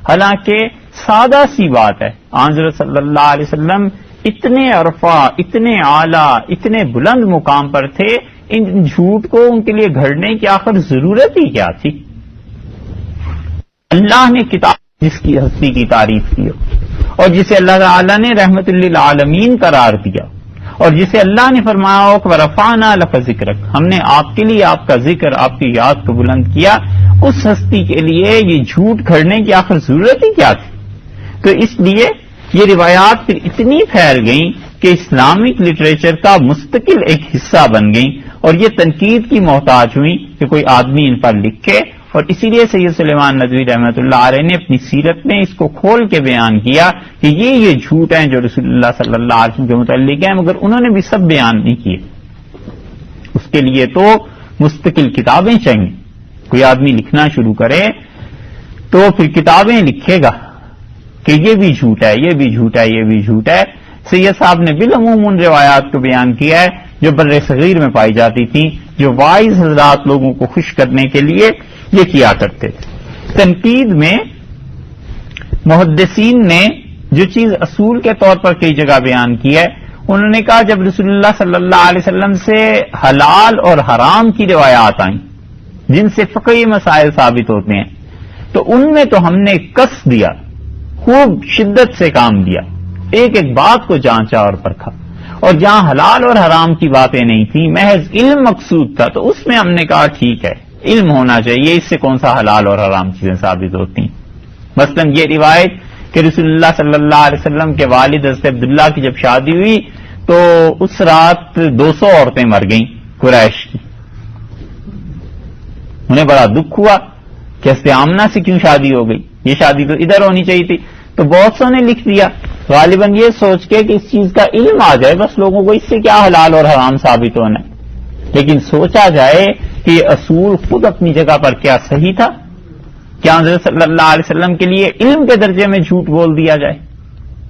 حالانکہ سادہ سی بات ہے، حضرت صلی اللہ علیہ وسلم اتنے عرفا، اتنے اعلیٰ، اتنے بلند مقام پر تھے، ان جھوٹ کو ان کے لیے گھڑنے کی آخر ضرورت ہی کیا تھی؟ اللہ نے کتاب جس کی ہستی کی تعریف کی اور جسے اللہ تعالی نے رحمت للعالمین قرار دیا، اور جسے اللہ نے فرمایا ہو کہ ورفعنا لک ذکرک، ہم نے آپ کے لیے آپ کا ذکر، آپ کی یاد کو بلند کیا، اس ہستی کے لیے یہ جھوٹ گھڑنے کی آخر ضرورت ہی کیا تھی؟ تو اس لیے یہ روایات پھر اتنی پھیل گئیں کہ اسلامک لٹریچر کا مستقل ایک حصہ بن گئیں، اور یہ تنقید کی محتاج ہوئی کہ کوئی آدمی ان پر لکھے. اور اسی لیے سید سلیمان ندوی رحمۃ اللہ علیہ نے اپنی سیرت میں اس کو کھول کے بیان کیا کہ یہ جھوٹ ہیں جو رسول اللہ صلی اللہ علیہ وسلم کے متعلق ہیں، مگر انہوں نے بھی سب بیان نہیں کیے. اس کے لیے تو مستقل کتابیں چاہیے. کوئی آدمی لکھنا شروع کرے تو پھر کتابیں لکھے گا کہ یہ بھی جھوٹ ہے، یہ بھی جھوٹ ہے، یہ بھی جھوٹ ہے. سید صاحب نے بالعموم ان روایات کو بیان کیا ہے جو بر صغیر میں پائی جاتی تھیں، جو وائز حضرات لوگوں کو خوش کرنے کے لیے یہ کیا کرتے تھے. تنقید میں محدثین نے جو چیز اصول کے طور پر کئی جگہ بیان کی ہے، انہوں نے کہا جب رسول اللہ صلی اللہ علیہ وسلم سے حلال اور حرام کی روایات آئیں جن سے فقہی مسائل ثابت ہوتے ہیں تو ان میں تو ہم نے کس دیا، خوب شدت سے کام دیا، ایک ایک بات کو جانچا اور پرکھا. اور جہاں حلال اور حرام کی باتیں نہیں تھیں، محض علم مقصود تھا، تو اس میں ہم نے کہا ٹھیک ہے علم ہونا چاہیے، اس سے کون سا حلال اور حرام چیزیں ثابت ہوتی ہیں. مثلا یہ روایت کہ رسول اللہ صلی اللہ علیہ وسلم کے والد حضرت عبداللہ کی جب شادی ہوئی تو اس رات 200 عورتیں مر گئیں قریش کی. انہیں بڑا دکھ ہوا کہ حضرت آمنہ سے کیوں شادی ہو گئی، یہ شادی تو ادھر ہونی چاہیے تھی. تو بہت سو نے لکھ دیا غالباً یہ سوچ کے کہ اس چیز کا علم آ جائے، بس لوگوں کو اس سے کیا حلال اور حرام ثابت ہونا ہے. لیکن سوچا جائے کہ یہ اصول خود اپنی جگہ پر کیا صحیح تھا؟ کیا حضرت صلی اللہ علیہ وسلم کے لیے علم کے درجے میں جھوٹ بول دیا جائے؟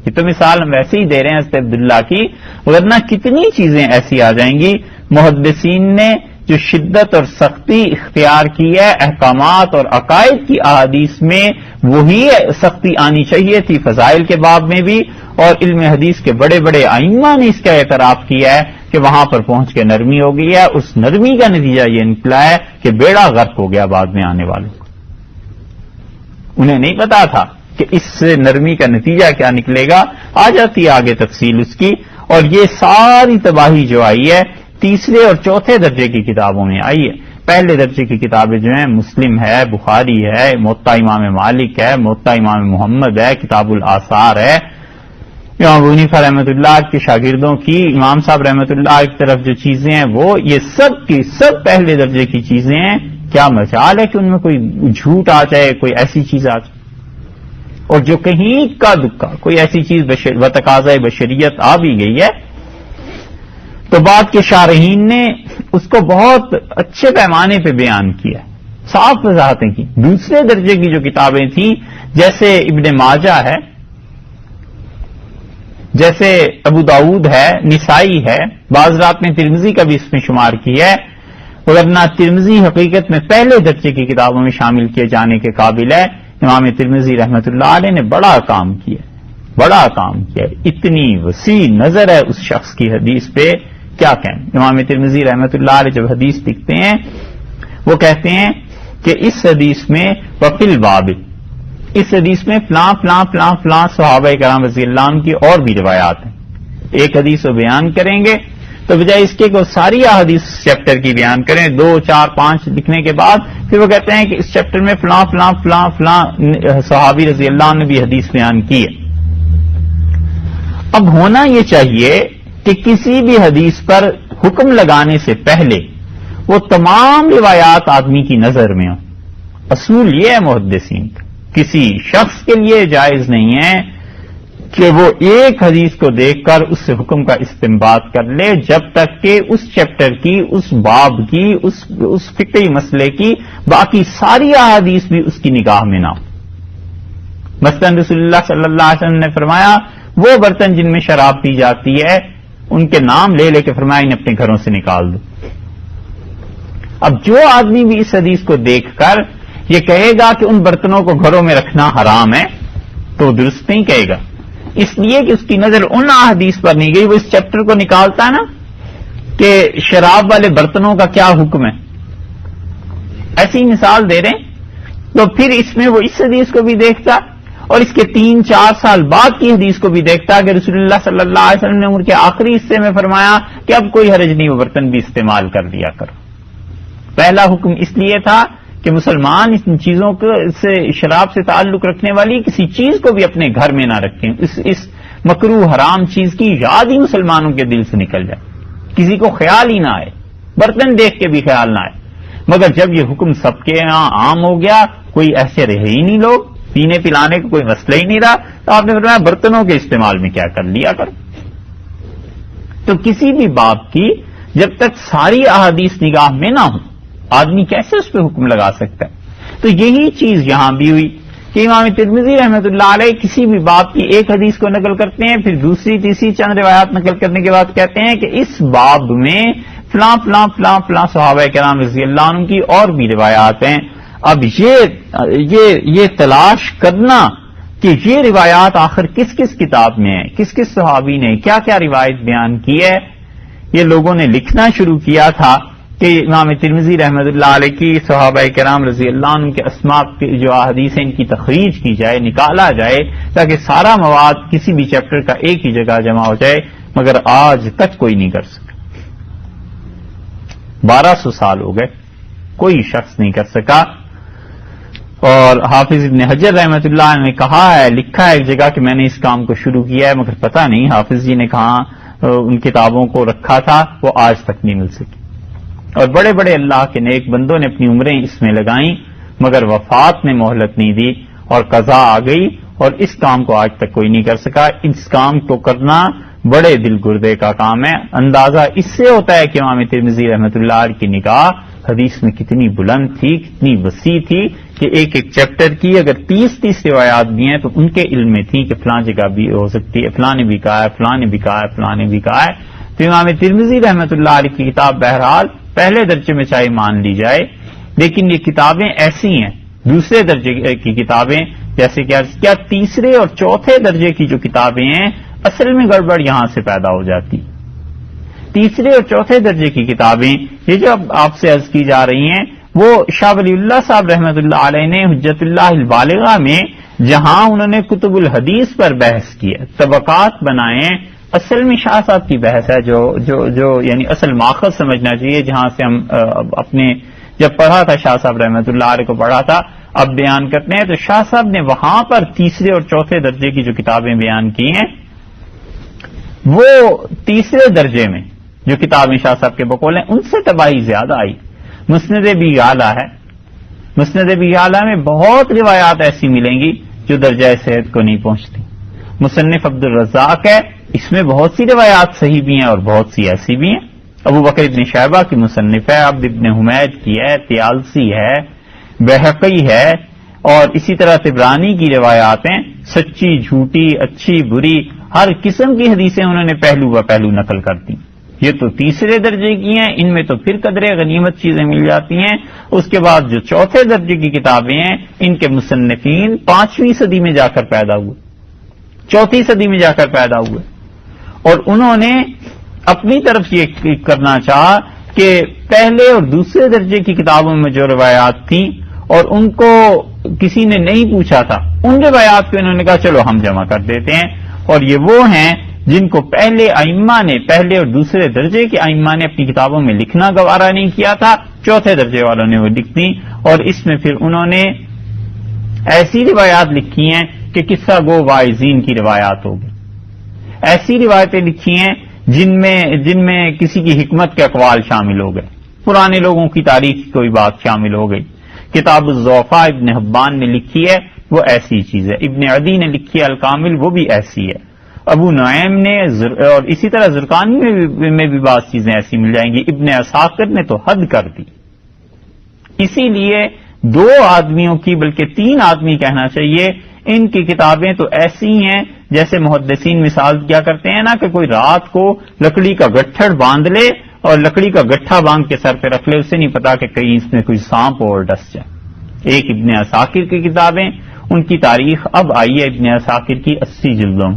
یہ تو مثال ہم ویسے ہی دے رہے ہیں حضرت عبداللہ کی، ورنہ کتنی چیزیں ایسی آ جائیں گی. محدثین نے جو شدت اور سختی اختیار کی ہے احکامات اور عقائد کی احادیث میں، وہی سختی آنی چاہیے تھی فضائل کے باب میں بھی. اور علم حدیث کے بڑے بڑے ائمہ نے اس کا اعتراف کیا ہے کہ وہاں پر پہنچ کے نرمی ہو گئی ہے. اس نرمی کا نتیجہ یہ نکلا ہے کہ بیڑا غرق ہو گیا بعد میں آنے والوں کو. انہیں نہیں پتا تھا کہ اس سے نرمی کا نتیجہ کیا نکلے گا. آ جاتی ہے آگے تفصیل اس کی. اور یہ ساری تباہی جو آئی ہے تیسرے اور چوتھے درجے کی کتابوں میں آئی ہے. پہلے درجے کی کتابیں جو ہیں مسلم ہے، بخاری ہے، موطا امام مالک ہے، موطا امام محمد ہے، کتاب الآثار ہے. امام ابو حنیفہ رحمۃ اللہ کے شاگردوں کی، امام صاحب رحمۃ اللہ کی طرف جو چیزیں ہیں وہ یہ سب کی سب پہلے درجے کی چیزیں ہیں. کیا مجال ہے کہ ان میں کوئی جھوٹ آ جائے، کوئی ایسی چیز آ جائے؟ اور جو کہیں کا دکا کوئی ایسی چیز بتقاضۂ بشریت آ بھی گئی ہے تو بعد کے شارحین نے اس کو بہت اچھے پیمانے پہ بیان کیا، صاف وضاحتیں کی۔ دوسرے درجے کی جو کتابیں تھیں جیسے ابن ماجہ ہے، جیسے ابو داؤد ہے، نسائی ہے، بعض رات میں ترمذی کا بھی اس میں شمار کیا ہے، ورنہ ترمذی حقیقت میں پہلے درجے کی کتابوں میں شامل کیے جانے کے قابل ہے۔ امام ترمذی رحمۃ اللہ علیہ نے بڑا کام کیا، بڑا کام کیا، اتنی وسیع نظر ہے اس شخص کی حدیث پہ، کیا کہیں۔ امام ترمذی رحمۃ اللہ علیہ جب حدیث لکھتے ہیں وہ کہتے ہیں کہ اس حدیث میں وفل باب، اس حدیث میں فلاں فلاں فلاں فلاں صحابہ کرام رضی اللہ عنہ کی اور بھی روایات ہیں۔ ایک حدیث وہ بیان کریں گے تو بجائے اس کے کہ ساری احادیث چیپٹر کی بیان کریں 2 4 5 لکھنے کے بعد، پھر وہ کہتے ہیں کہ اس چیپٹر میں فلاں فلاں فلاں فلاں صحابی رضی اللہ عنہ نے بھی حدیث بیان کی ہے۔ اب ہونا یہ چاہیے کہ کسی بھی حدیث پر حکم لگانے سے پہلے وہ تمام روایات آدمی کی نظر میں ہوں۔ اصول یہ ہے محدثین کا، کسی شخص کے لیے جائز نہیں ہے کہ وہ ایک حدیث کو دیکھ کر اس سے حکم کا استنباط کر لے جب تک کہ اس چیپٹر کی، اس باب کی، اس فقہی مسئلے کی باقی ساری احادیث بھی اس کی نگاہ میں نہ ہو۔ مثلا رسول اللہ صلی اللہ علیہ وسلم نے فرمایا وہ برتن جن میں شراب پی جاتی ہے ان کے نام لے لے کے فرمایا انہیں اپنے گھروں سے نکال دو۔ اب جو آدمی بھی اس حدیث کو دیکھ کر یہ کہے گا کہ ان برتنوں کو گھروں میں رکھنا حرام ہے تو درست نہیں کہے گا، اس لیے کہ اس کی نظر ان احادیث پر نہیں گئی، وہ اس چیپٹر کو نکالتا ہے نا کہ شراب والے برتنوں کا کیا حکم ہے، ایسی مثال دے رہے ہیں، تو پھر اس میں وہ اس حدیث کو بھی دیکھتا اور اس کے 3-4 سال بعد کی حدیث کو بھی دیکھتا کہ رسول اللہ صلی اللہ علیہ وسلم نے عمر کے آخری حصے میں فرمایا کہ اب کوئی حرج نہیں، وہ برتن بھی استعمال کر لیا کرو۔ پہلا حکم اس لیے تھا کہ مسلمان ان چیزوں سے، شراب سے تعلق رکھنے والی کسی چیز کو بھی اپنے گھر میں نہ رکھیں، اس مکروہ حرام چیز کی یاد ہی مسلمانوں کے دل سے نکل جائے، کسی کو خیال ہی نہ آئے، برتن دیکھ کے بھی خیال نہ آئے۔ مگر جب یہ حکم سب کے یہاں عام ہو گیا، کوئی ایسے رہے ہی نہیں، لوگ پینے پلانے کا کوئی مسئلہ ہی نہیں رہا، تو آپ نے فرمایا برتنوں کے استعمال میں کیا کر لیا کرو۔ تو کسی بھی باب کی جب تک ساری احادیث نگاہ میں نہ ہوں آدمی کیسے اس پہ حکم لگا سکتا ہے؟ تو یہی چیز یہاں بھی ہوئی کہ امام ترمذی رحمۃ اللہ علیہ کسی بھی باب کی ایک حدیث کو نقل کرتے ہیں، پھر دوسری تیسری چند روایات نقل کرنے کے بعد کہتے ہیں کہ اس باب میں فلاں فلاں فلاں فلاں صحابہ کرام رضی اللہ عنہ کی اور بھی روایات ہیں۔ اب یہ تلاش کرنا کہ یہ روایات آخر کس کس کتاب میں ہیں، کس کس صحابی نے کیا کیا روایت بیان کی ہے، یہ لوگوں نے لکھنا شروع کیا تھا کہ امام ترمذی رحمۃ اللہ علیہ کی صحابہ کرام رضی اللہ عنہ کے اسماء کی جو احادیث ہیں ان کی تخریج کی جائے، نکالا جائے تاکہ سارا مواد کسی بھی چیپٹر کا ایک ہی جگہ جمع ہو جائے، مگر آج تک کوئی نہیں کر سکا۔ 1200 سال ہو گئے، کوئی شخص نہیں کر سکا۔ اور حافظ ابن حجر رحمۃ اللہ نے کہا ہے، لکھا ہے ایک جگہ کہ میں نے اس کام کو شروع کیا ہے، مگر پتہ نہیں حافظ جی نے کہاں ان کتابوں کو رکھا تھا، وہ آج تک نہیں مل سکی۔ اور بڑے بڑے اللہ کے نیک بندوں نے اپنی عمریں اس میں لگائیں، مگر وفات نے مہلت نہیں دی اور قضا آ گئی، اور اس کام کو آج تک کوئی نہیں کر سکا۔ اس کام کو کرنا بڑے دل گردے کا کام ہے۔ اندازہ اس سے ہوتا ہے کہ امام ترمذی رحمۃ اللہ علیہ کی نگاہ حدیث میں کتنی بلند تھی، کتنی وسیع تھی کہ ایک ایک چیپٹر کی اگر 30 روایات بھی ہیں تو ان کے علم میں تھی کہ فلاں جگہ بھی ہو سکتی ہے، فلاں نے بھی کہا ہے، فلاں نے بھی کہا ہے، فلاں نے بھی کہا ہے۔ تو امام ترمذی رحمۃ اللہ علیہ کی کتاب بہرحال پہلے درجے میں چاہے مان لی جائے، لیکن یہ کتابیں ایسی ہیں، دوسرے درجے کی کتابیں جیسے کیا تیسرے اور چوتھے درجے کی جو کتابیں ہیں اصل میں گڑبڑ یہاں سے پیدا ہو جاتی۔ تیسرے اور چوتھے درجے کی کتابیں یہ جو اب آپ سے عرض کی جا رہی ہیں، وہ شاہ ولی اللہ صاحب رحمۃ اللہ علیہ نے حجت اللہ البالغہ میں جہاں انہوں نے کتب الحدیث پر بحث کی ہے، طبقات بنائے، اصل میں شاہ صاحب کی بحث ہے جو یعنی اصل ماخذ سمجھنا چاہیے، جہاں سے ہم اپنے جب پڑھا تھا شاہ صاحب رحمۃ اللہ علیہ کو پڑھا تھا، اب بیان کرتے ہیں۔ تو شاہ صاحب نے وہاں پر تیسرے اور چوتھے درجے کی جو کتابیں بیان کی ہیں، وہ تیسرے درجے میں جو کتابیں شاہ صاحب کے بقول ہیں ان سے تباہی زیادہ آئی۔ مسند ابی یعلا ہے، مسند ابی یعلا میں بہت روایات ایسی ملیں گی جو درجہ صحت کو نہیں پہنچتی. مصنف عبد الرزاق ہے، اس میں بہت سی روایات صحیح بھی ہیں اور بہت سی ایسی بھی ہیں. ابو بکر ابن شیبہ کی مصنف ہے، عبد ابن حمید کی ہے، طیالسی ہے، بہقی ہے، اور اسی طرح طبرانی کی روایات ہیں. سچی جھوٹی اچھی بری ہر قسم کی حدیثیں انہوں نے پہلو و پہلو نقل کر دی. یہ تو تیسرے درجے کی ہیں، ان میں تو پھر قدر غنیمت چیزیں مل جاتی ہیں. اس کے بعد جو چوتھے درجے کی کتابیں ہیں، ان کے مصنفین 5ویں صدی میں جا کر پیدا ہوئے، 4تھی صدی میں جا کر پیدا ہوئے، اور انہوں نے اپنی طرف یہ کرنا چاہا کہ پہلے اور دوسرے درجے کی کتابوں میں جو روایات تھیں اور ان کو کسی نے نہیں پوچھا تھا، ان روایات پہ انہوں نے کہا چلو ہم جمع کر دیتے ہیں. اور یہ وہ ہیں جن کو پہلے ائمہ نے، پہلے اور دوسرے درجے کے ائمہ نے اپنی کتابوں میں لکھنا گوارا نہیں کیا تھا، چوتھے درجے والوں نے وہ لکھ دی. اور اس میں پھر انہوں نے ایسی روایات لکھی ہیں کہ قصہ گو واعظین کی روایات ہوگی، ایسی روایتیں لکھی ہیں جن میں کسی کی حکمت کے اقوال شامل ہو گئے، پرانے لوگوں کی تاریخ کی کوئی بات شامل ہو گئی. کتاب الضعفاء ابن حبان نے لکھی ہے، وہ ایسی چیز ہے. ابن عدی نے لکھی ہے الکامل، وہ بھی ایسی ہے. ابو نعیم نے، اور اسی طرح زرقانی میں بھی بعض چیزیں ایسی مل جائیں گی. ابن عساکر نے تو حد کر دی. اسی لیے 2 آدمیوں کی، بلکہ 3 آدمی کہنا چاہیے، ان کی کتابیں تو ایسی ہیں جیسے محدثین مثال کیا کرتے ہیں نا کہ کوئی رات کو لکڑی کا گٹھڑ باندھ لے اور لکڑی کا گٹھا باندھ کے سر پہ رکھ لے، اسے نہیں پتا کہ کہیں اس میں کوئی سانپ اور ڈس جائے. ایک ابن عساکر کی کتابیں، ان کی تاریخ اب آئی ہے ابن عساکر کی 80 جلدوں.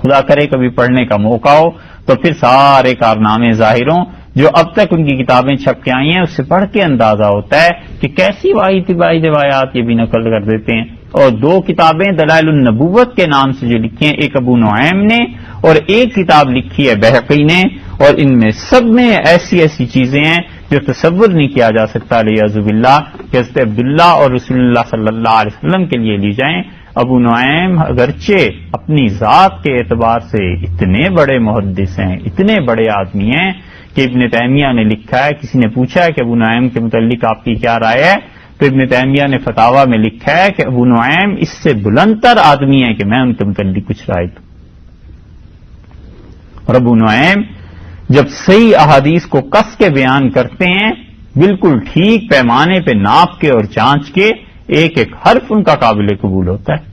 خدا کرے کبھی پڑھنے کا موقع ہو تو پھر سارے کارنامے ظاہر ہوں جو اب تک ان کی کتابیں چھپ کے آئی ہیں. اس سے پڑھ کے اندازہ ہوتا ہے کہ کیسی واحد طبائی روایات یہ بھی نقل کر دیتے ہیں. اور 2 کتابیں دلائل النبوت کے نام سے جو لکھی ہیں، ایک ابو نعیم نے اور ایک کتاب لکھی ہے بہقی نے، اور ان میں سب میں ایسی ایسی چیزیں ہیں جو تصور نہیں کیا جا سکتا علیہ باللہ کہ حضرت عبداللہ اور رسول اللہ صلی اللہ علیہ وسلم کے لیے لی جائیں. ابو نعیم اگرچہ اپنی ذات کے اعتبار سے اتنے بڑے محدث ہیں، اتنے بڑے آدمی ہیں کہ ابن تیمیہ نے لکھا ہے، کسی نے پوچھا ہے کہ ابو نعیم کے متعلق آپ کی کیا رائے ہے، تو ابن تیمیہ نے فتاوی میں لکھا ہے کہ ابو نعیم اس سے بلندتر آدمی ہے کہ میں ان کے متعلق کچھ رائے دوں. اور ابو نعیم جب صحیح احادیث کو کس کے بیان کرتے ہیں، بالکل ٹھیک پیمانے پہ ناپ کے اور جانچ کے، ایک ایک حرف ان کا قابل قبول ہوتا ہے.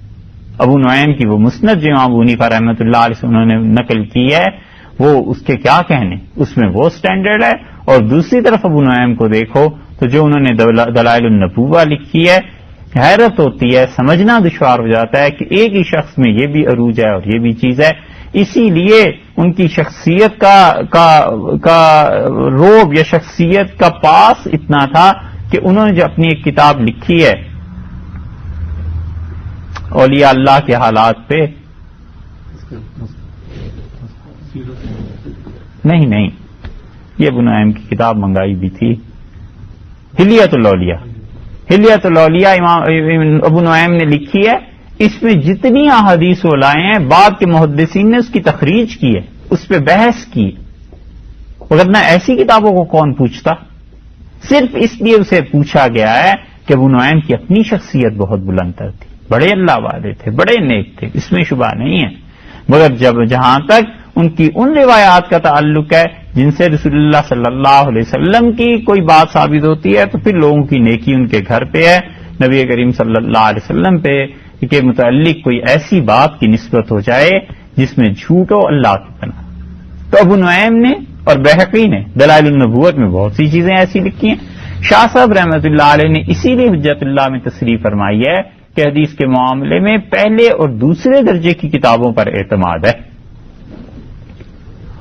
ابو نعیم کی وہ مسند جو امام ابو حنیفہ رحمۃ اللہ علیہ سے انہوں نے نقل کی ہے، وہ اس کے کیا کہنے، اس میں وہ سٹینڈرڈ ہے. اور دوسری طرف ابو نعیم کو دیکھو تو جو انہوں نے دلائل النبوہ لکھی ہے، حیرت ہوتی ہے، سمجھنا دشوار ہو جاتا ہے کہ ایک ہی شخص میں یہ بھی عروج ہے اور یہ بھی چیز ہے. اسی لیے ان کی شخصیت کا روب یا شخصیت کا پاس اتنا تھا کہ انہوں نے جو اپنی ایک کتاب لکھی ہے اولیاء اللہ کے حالات پہ، نہیں یہ ابو نعیم کی کتاب منگائی بھی تھی، حلیۃ الاولیاء امام ابو نعیم نے لکھی ہے. اس میں جتنی احادیث وہ لائے ہیں بعد کے محدثین نے اس کی تخریج کی ہے، اس پہ بحث کی. ورنہ ایسی کتابوں کو کون پوچھتا؟ صرف اس لیے اسے پوچھا گیا ہے کہ ابو نعیم کی اپنی شخصیت بہت بلند تر تھی، بڑے اللہ والے تھے، بڑے نیک تھے، اس میں شبہ نہیں ہے. مگر جہاں تک ان کی ان روایات کا تعلق ہے جن سے رسول اللہ صلی اللہ علیہ وسلم کی کوئی بات ثابت ہوتی ہے، تو پھر لوگوں کی نیکی ان کے گھر پہ ہے. نبی کریم صلی اللہ علیہ وسلم پہ کے متعلق کوئی ایسی بات کی نسبت ہو جائے جس میں جھوٹ ہو اللہ کی پناہ. تو ابو نعیم نے اور بہقی نے دلائل النبوت میں بہت سی چیزیں ایسی لکھی ہیں. شاہ صاحب رحمۃ اللہ علیہ نے اسی لیے حجت اللہ میں تصریح فرمائی ہے کہ حدیث کے معاملے میں پہلے اور دوسرے درجے کی کتابوں پر اعتماد ہے.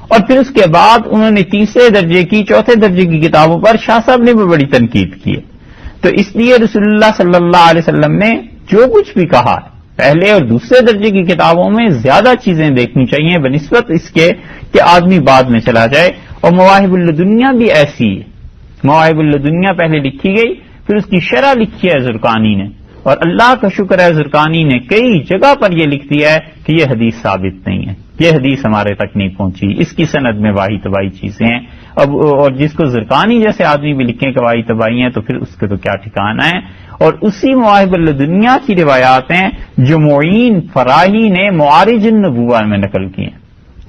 اور پھر اس کے بعد انہوں نے تیسرے درجے کی، چوتھے درجے کی کتابوں پر شاہ صاحب نے بھی بڑی تنقید کی ہے. تو اس لیے رسول اللہ صلی اللہ علیہ وسلم نے جو کچھ بھی کہا ہے پہلے اور دوسرے درجے کی کتابوں میں زیادہ چیزیں دیکھنی چاہیے بنسبت اس کے کہ آدمی بعد میں چلا جائے. اور مواہب الدنیا بھی ایسی ہے. مواہب الدنیا پہلے لکھی گئی، پھر اس کی شرح لکھی ہے زرقانی نے، اور اللہ کا شکر ہے زرقانی نے کئی جگہ پر یہ لکھ دیا ہے کہ یہ حدیث ثابت نہیں ہے. یہ حدیث ہمارے تک نہیں پہنچی، اس کی سند میں واہی تباہی چیزیں ہیں. اب اور جس کو زرقانی جیسے آدمی بھی لکھیں کہ واہی تباہی ہیں تو پھر اس کے تو کیا ٹھکانا ہے. اور اسی مواہب الدنیا کی روایات ہیں جو معین فراہی نے معارج النبوہ میں نقل کی ہیں.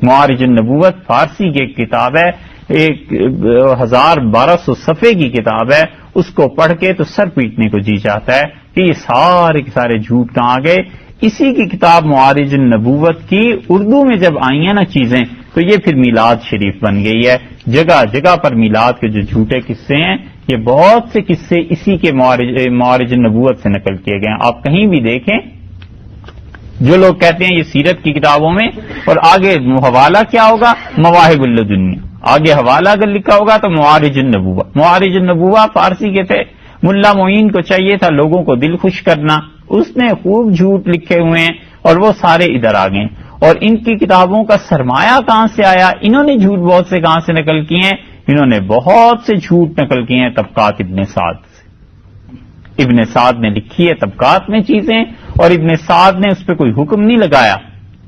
معارج النبوت فارسی کی ایک کتاب ہے، 1200 صفحے کی کتاب ہے. اس کو پڑھ کے تو سر پیٹنے کو جی چاہتا ہے کہ یہ سارے کے سارے جھوٹ کہاں گئے. اسی کی کتاب معارج النبوت کی اردو میں جب آئی ہیں نا چیزیں تو یہ پھر میلاد شریف بن گئی ہے. جگہ جگہ پر میلاد کے جو جھوٹے قصے ہیں یہ بہت سے قصے اسی کے معارج النبوت سے نقل کیے گئے ہیں. آپ کہیں بھی دیکھیں جو لوگ کہتے ہیں یہ سیرت کی کتابوں میں، اور آگے حوالہ کیا ہوگا مواہب الدنیا، آگے حوالہ اگر لکھا ہوگا تو معارج النبوہ. معارج النبوہ فارسی کے تھے، ملا معین کو چاہیے تھا لوگوں کو دل خوش کرنا، اس نے خوب جھوٹ لکھے ہوئے ہیں اور وہ سارے ادھر آ گئے. اور ان کی کتابوں کا سرمایہ کہاں سے آیا؟ انہوں نے جھوٹ بہت سے کہاں سے نقل کیے ہیں؟ انہوں نے بہت سے جھوٹ نقل کیے ہیں طبقات ابن سعد سے. ابن سعد نے لکھی ہے طبقات میں چیزیں، اور ابن سعد نے اس پہ کوئی حکم نہیں لگایا.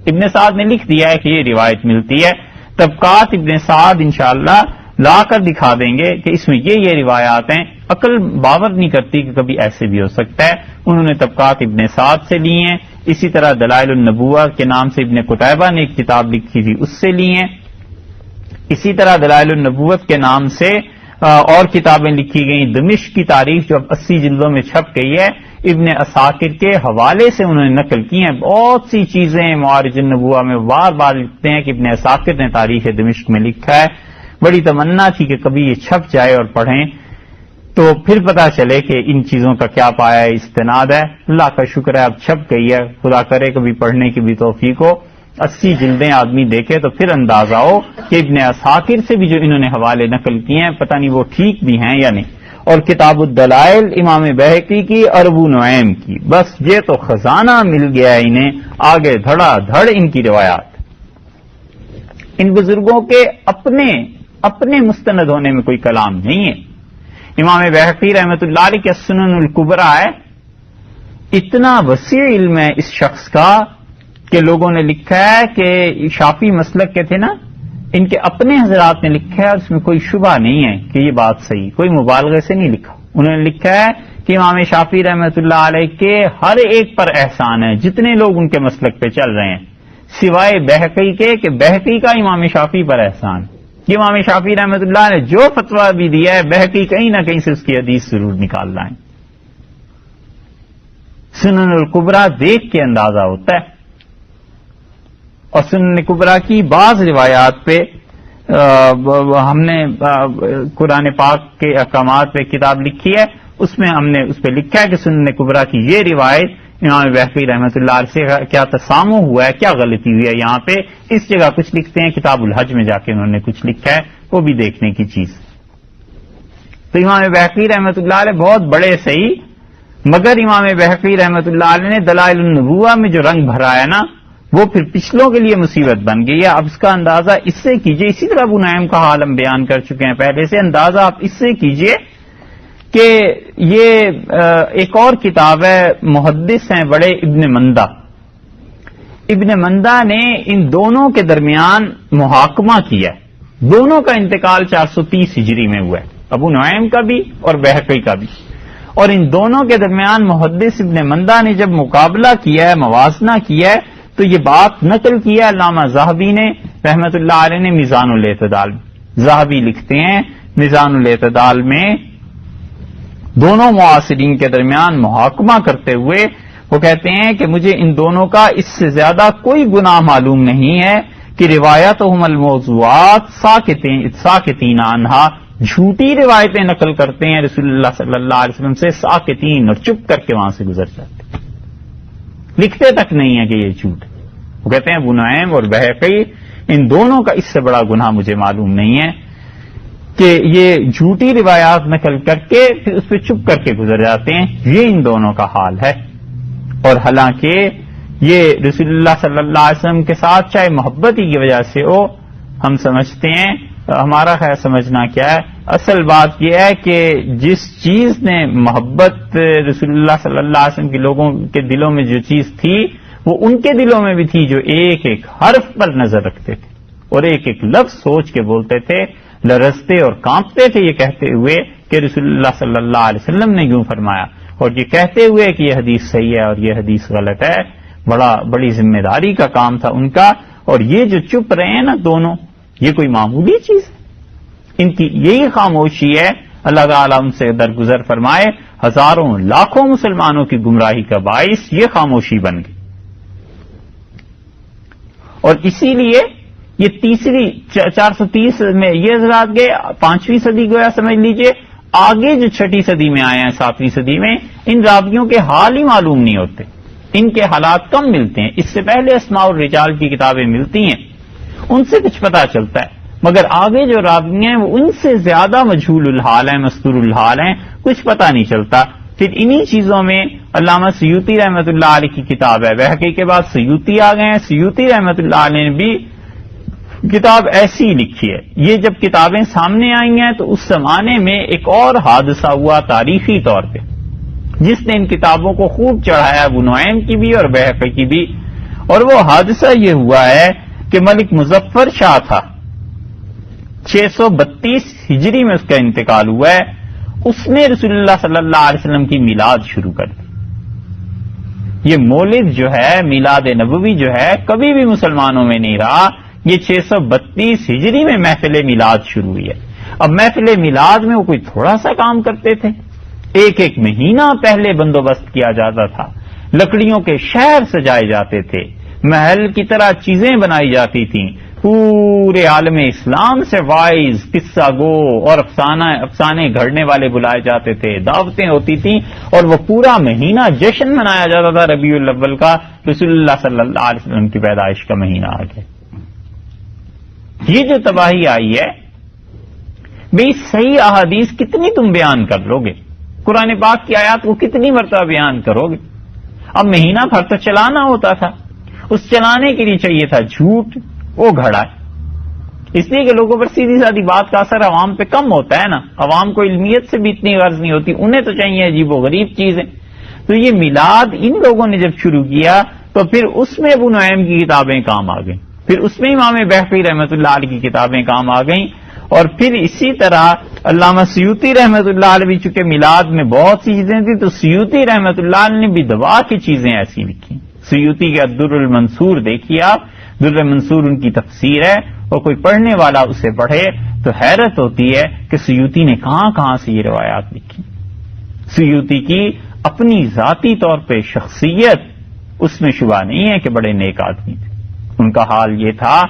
ابن سعد نے لکھ دیا ہے کہ یہ روایت ملتی ہے. طبقات ابن سعد انشاءاللہ لا کر دکھا دیں گے کہ اس میں یہ روایات ہیں. عقل باور نہیں کرتی کہ کبھی ایسے بھی ہو سکتا ہے. انہوں نے طبقات ابن سعد سے لی ہیں. اسی طرح دلائل النبوہ کے نام سے ابن قتیبہ نے ایک کتاب لکھی تھی، اس سے لی ہیں. اسی طرح دلائل النبوت کے نام سے اور کتابیں لکھی گئیں. دمشق کی تاریخ جو اب 80 جلدوں میں چھپ گئی ہے، ابن عساکر کے حوالے سے انہوں نے نقل کی ہیں. بہت سی چیزیں معارج النبوہ میں بار بار لکھتے ہیں کہ ابن عساکر نے تاریخ دمشق میں لکھا ہے. بڑی تمنا تھی کہ کبھی یہ چھپ جائے اور پڑھیں تو پھر پتا چلے کہ ان چیزوں کا کیا پایا استناد ہے. اللہ کا شکر ہے اب چھپ گئی ہے. خدا کرے کبھی پڑھنے کی بھی توفیق ہو. 80 جلدیں آدمی دیکھے تو پھر اندازہ ہو کہ ابن عساکر سے بھی جو انہوں نے حوالے نقل کیے ہیں پتہ نہیں وہ ٹھیک بھی ہیں یا نہیں. اور کتاب الدلائل امام بہقی کی اور ابو نعیم کی، بس یہ تو خزانہ مل گیا ہے انہیں. آگے دھڑا دھڑ ان کی روایات. ان بزرگوں کے اپنے مستند ہونے میں کوئی کلام نہیں ہے. امام بہقی رحمۃ اللہ علیہ کے سنن الکبریٰ ہے. اتنا وسیع علم ہے اس شخص کا کہ لوگوں نے لکھا ہے کہ شافعی مسلک کے تھے نا، ان کے اپنے حضرات نے لکھا ہے اور اس میں کوئی شبہ نہیں ہے کہ یہ بات صحیح، کوئی مبالغے سے نہیں لکھا. انہوں نے لکھا ہے کہ امام شافعی رحمۃ اللہ علیہ کے ہر ایک پر احسان ہے جتنے لوگ ان کے مسلک پہ چل رہے ہیں، سوائے بہقی کے کہ بہقی کا امام شافعی پر احسان. یہ امام شافعی رحمۃ اللہ نے جو فتویٰ بھی دیا ہے بہقی کہیں نہ کہیں سے اس کی حدیث ضرور نکال لائیں. سنن الکبریٰ دیکھ کے اندازہ ہوتا ہے. اور سنن کبریٰ کی بعض روایات پہ ہم نے قرآن پاک کے احکامات پہ کتاب لکھی ہے، اس میں ہم نے اس پہ لکھا ہے کہ سنن کبریٰ کی یہ روایت امام بہقی رحمۃ اللہ علیہ سے کیا تسامح ہوا ہے، کیا غلطی ہوئی ہے. یہاں پہ اس جگہ کچھ لکھتے ہیں، کتاب الحج میں جا کے انہوں نے کچھ لکھا ہے، وہ بھی دیکھنے کی چیز. تو امام بہقی رحمۃ اللہ علیہ بہت بڑے صحیح، مگر امام بہقی رحمۃ اللہ علیہ نے دلائل النبوہ میں جو رنگ بھرا ہے نا وہ پھر پچھلوں کے لیے مصیبت بن گئی ہے. اب اس کا اندازہ اس سے کیجئے، اسی طرح ابو نعیم کا حال ہم بیان کر چکے ہیں پہلے سے. اندازہ آپ اس سے کیجئے کہ یہ ایک اور کتاب ہے، محدث ہیں بڑے ابن مندہ. ابن مندہ نے ان دونوں کے درمیان محاکمہ کیا ہے. دونوں کا انتقال 430 ہجری میں ہوا ہے، ابو نعیم کا بھی اور بہقی کا بھی. اور ان دونوں کے درمیان محدث ابن مندہ نے جب مقابلہ کیا ہے، موازنہ کیا ہے، تو یہ بات نقل کیا علامہ ذہبی نے رحمت اللہ علیہ نے میزان الاعتدال. ذہبی لکھتے ہیں میزان الاعتدال میں دونوں معاصرین کے درمیان محاکمہ کرتے ہوئے وہ کہتے ہیں کہ مجھے ان دونوں کا اس سے زیادہ کوئی گناہ معلوم نہیں ہے کہ روایتہم الموضوعات ساکتین عنہا، جھوٹی روایتیں نقل کرتے ہیں رسول اللہ صلی اللہ علیہ وسلم سے، ساکتین، اور چپ کر کے وہاں سے گزر جاتے ہیں، لکھتے تک نہیں ہے کہ یہ جھوٹ. وہ کہتے ہیں ابو نعیم اور بہقی ان دونوں کا اس سے بڑا گناہ مجھے معلوم نہیں ہے کہ یہ جھوٹی روایات نقل کر کے پھر اس پہ چپ کر کے گزر جاتے ہیں. یہ ان دونوں کا حال ہے. اور حالانکہ یہ رسول اللہ صلی اللہ علیہ وسلم کے ساتھ چاہے محبت ہی کی وجہ سے ہو، ہم سمجھتے ہیں، ہمارا خیر سمجھنا کیا ہے، اصل بات یہ ہے کہ جس چیز نے محبت رسول اللہ صلی اللہ علیہ وسلم کے لوگوں کے دلوں میں جو چیز تھی وہ ان کے دلوں میں بھی تھی جو ایک ایک حرف پر نظر رکھتے تھے اور ایک ایک لفظ سوچ کے بولتے تھے، لرزتے اور کانپتے تھے یہ کہتے ہوئے کہ رسول اللہ صلی اللہ علیہ وسلم نے یوں فرمایا، اور یہ کہتے ہوئے کہ یہ حدیث صحیح ہے اور یہ حدیث غلط ہے۔ بڑی ذمہ داری کا کام تھا ان کا، اور یہ جو چپ رہے ہیں نا دونوں، یہ کوئی معمولی چیز ہے؟ ان کی یہی خاموشی ہے، اللہ تعالیٰ ان سے درگزر فرمائے، ہزاروں لاکھوں مسلمانوں کی گمراہی کا باعث یہ خاموشی بن گئی۔ اور اسی لیے یہ تیسری 430 میں یہ حضرات گئے، 5ویں صدی گویا سمجھ لیجئے، آگے جو 6ٹھی صدی میں آئے ہیں 7ویں صدی میں، ان راویوں کے حال ہی معلوم نہیں ہوتے، ان کے حالات کم ملتے ہیں۔ اس سے پہلے اسماء الرجال کی کتابیں ملتی ہیں، ان سے کچھ پتا چلتا ہے، مگر آگے جو راوی ہیں وہ ان سے زیادہ مجہول الحال ہیں، مستور الحال ہیں، کچھ پتا نہیں چلتا۔ پھر انہی چیزوں میں علامہ سیوطی رحمۃ اللہ علیہ کی کتاب ہے، بہقی کے بعد سیوطی آ گئے ہیں، سیوطی رحمۃ اللہ علیہ نے بھی کتاب ایسی لکھی ہے۔ یہ جب کتابیں سامنے آئی ہیں تو اس زمانے میں ایک اور حادثہ ہوا تاریخی طور پہ، جس نے ان کتابوں کو خوب چڑھایا، ابو نعیم کی بھی اور بہقی کی بھی، اور وہ حادثہ یہ ہوا ہے کہ ملک مظفر شاہ تھا، 632 ہجری میں اس کا انتقال ہوا ہے، اس نے رسول اللہ صلی اللہ علیہ وسلم کی میلاد شروع کر دی۔ یہ مولد جو ہے، میلاد نبوی جو ہے، کبھی بھی مسلمانوں میں نہیں رہا، یہ 632 ہجری میں محفل میلاد شروع ہوئی ہے۔ اب محفل میلاد میں وہ کوئی تھوڑا سا کام کرتے تھے، ایک ایک مہینہ پہلے بندوبست کیا جاتا تھا، لکڑیوں کے شہر سجائے جاتے تھے، محل کی طرح چیزیں بنائی جاتی تھیں، پورے عالم اسلام سے وائز، قصہ گو اور افسانے گھڑنے والے بلائے جاتے تھے، دعوتیں ہوتی تھیں، اور وہ پورا مہینہ جشن منایا جاتا تھا ربیع الاول کا۔ رسول اللہ صلی اللہ علیہ وسلم کی پیدائش کا مہینہ آ گیا۔ یہ جو تباہی آئی ہے، بھئی صحیح احادیث کتنی تم بیان کر لو گے؟ قرآن پاک کی آیات کو کتنی مرتبہ بیان کرو گے؟ اب مہینہ بھر تو چلانا ہوتا تھا، اس چلانے کے لیے چاہیے تھا جھوٹ، وہ گھڑا ہے، اس لیے کہ لوگوں پر سیدھی سادی بات کا اثر عوام پہ کم ہوتا ہے نا، عوام کو علمیت سے بھی اتنی غرض نہیں ہوتی، انہیں تو چاہیے عجیب و غریب چیزیں۔ تو یہ میلاد ان لوگوں نے جب شروع کیا تو پھر اس میں ابو نعیم کی کتابیں کام آ گئیں، پھر اس میں امام بہقی رحمۃ اللہ علیہ کی کتابیں کام آ گئیں، اور پھر اسی طرح علامہ سیوطی رحمۃ اللہ علیہ بھی، چونکہ میلاد میں بہت سی چیزیں تھیں تو سیوطی رحمۃ اللہ علیہ نے بھی دبا کی چیزیں ایسی لکھی۔ سیوطی کے الدر المنصور دیکھیے آپ، در منصور ان کی تفسیر ہے، اور کوئی پڑھنے والا اسے پڑھے تو حیرت ہوتی ہے کہ سیوطی نے کہاں کہاں سے یہ روایات لکھی۔ سیوطی کی اپنی ذاتی طور پہ شخصیت، اس میں شبہ نہیں ہے کہ بڑے نیک آدمی تھے۔ ان کا حال یہ تھا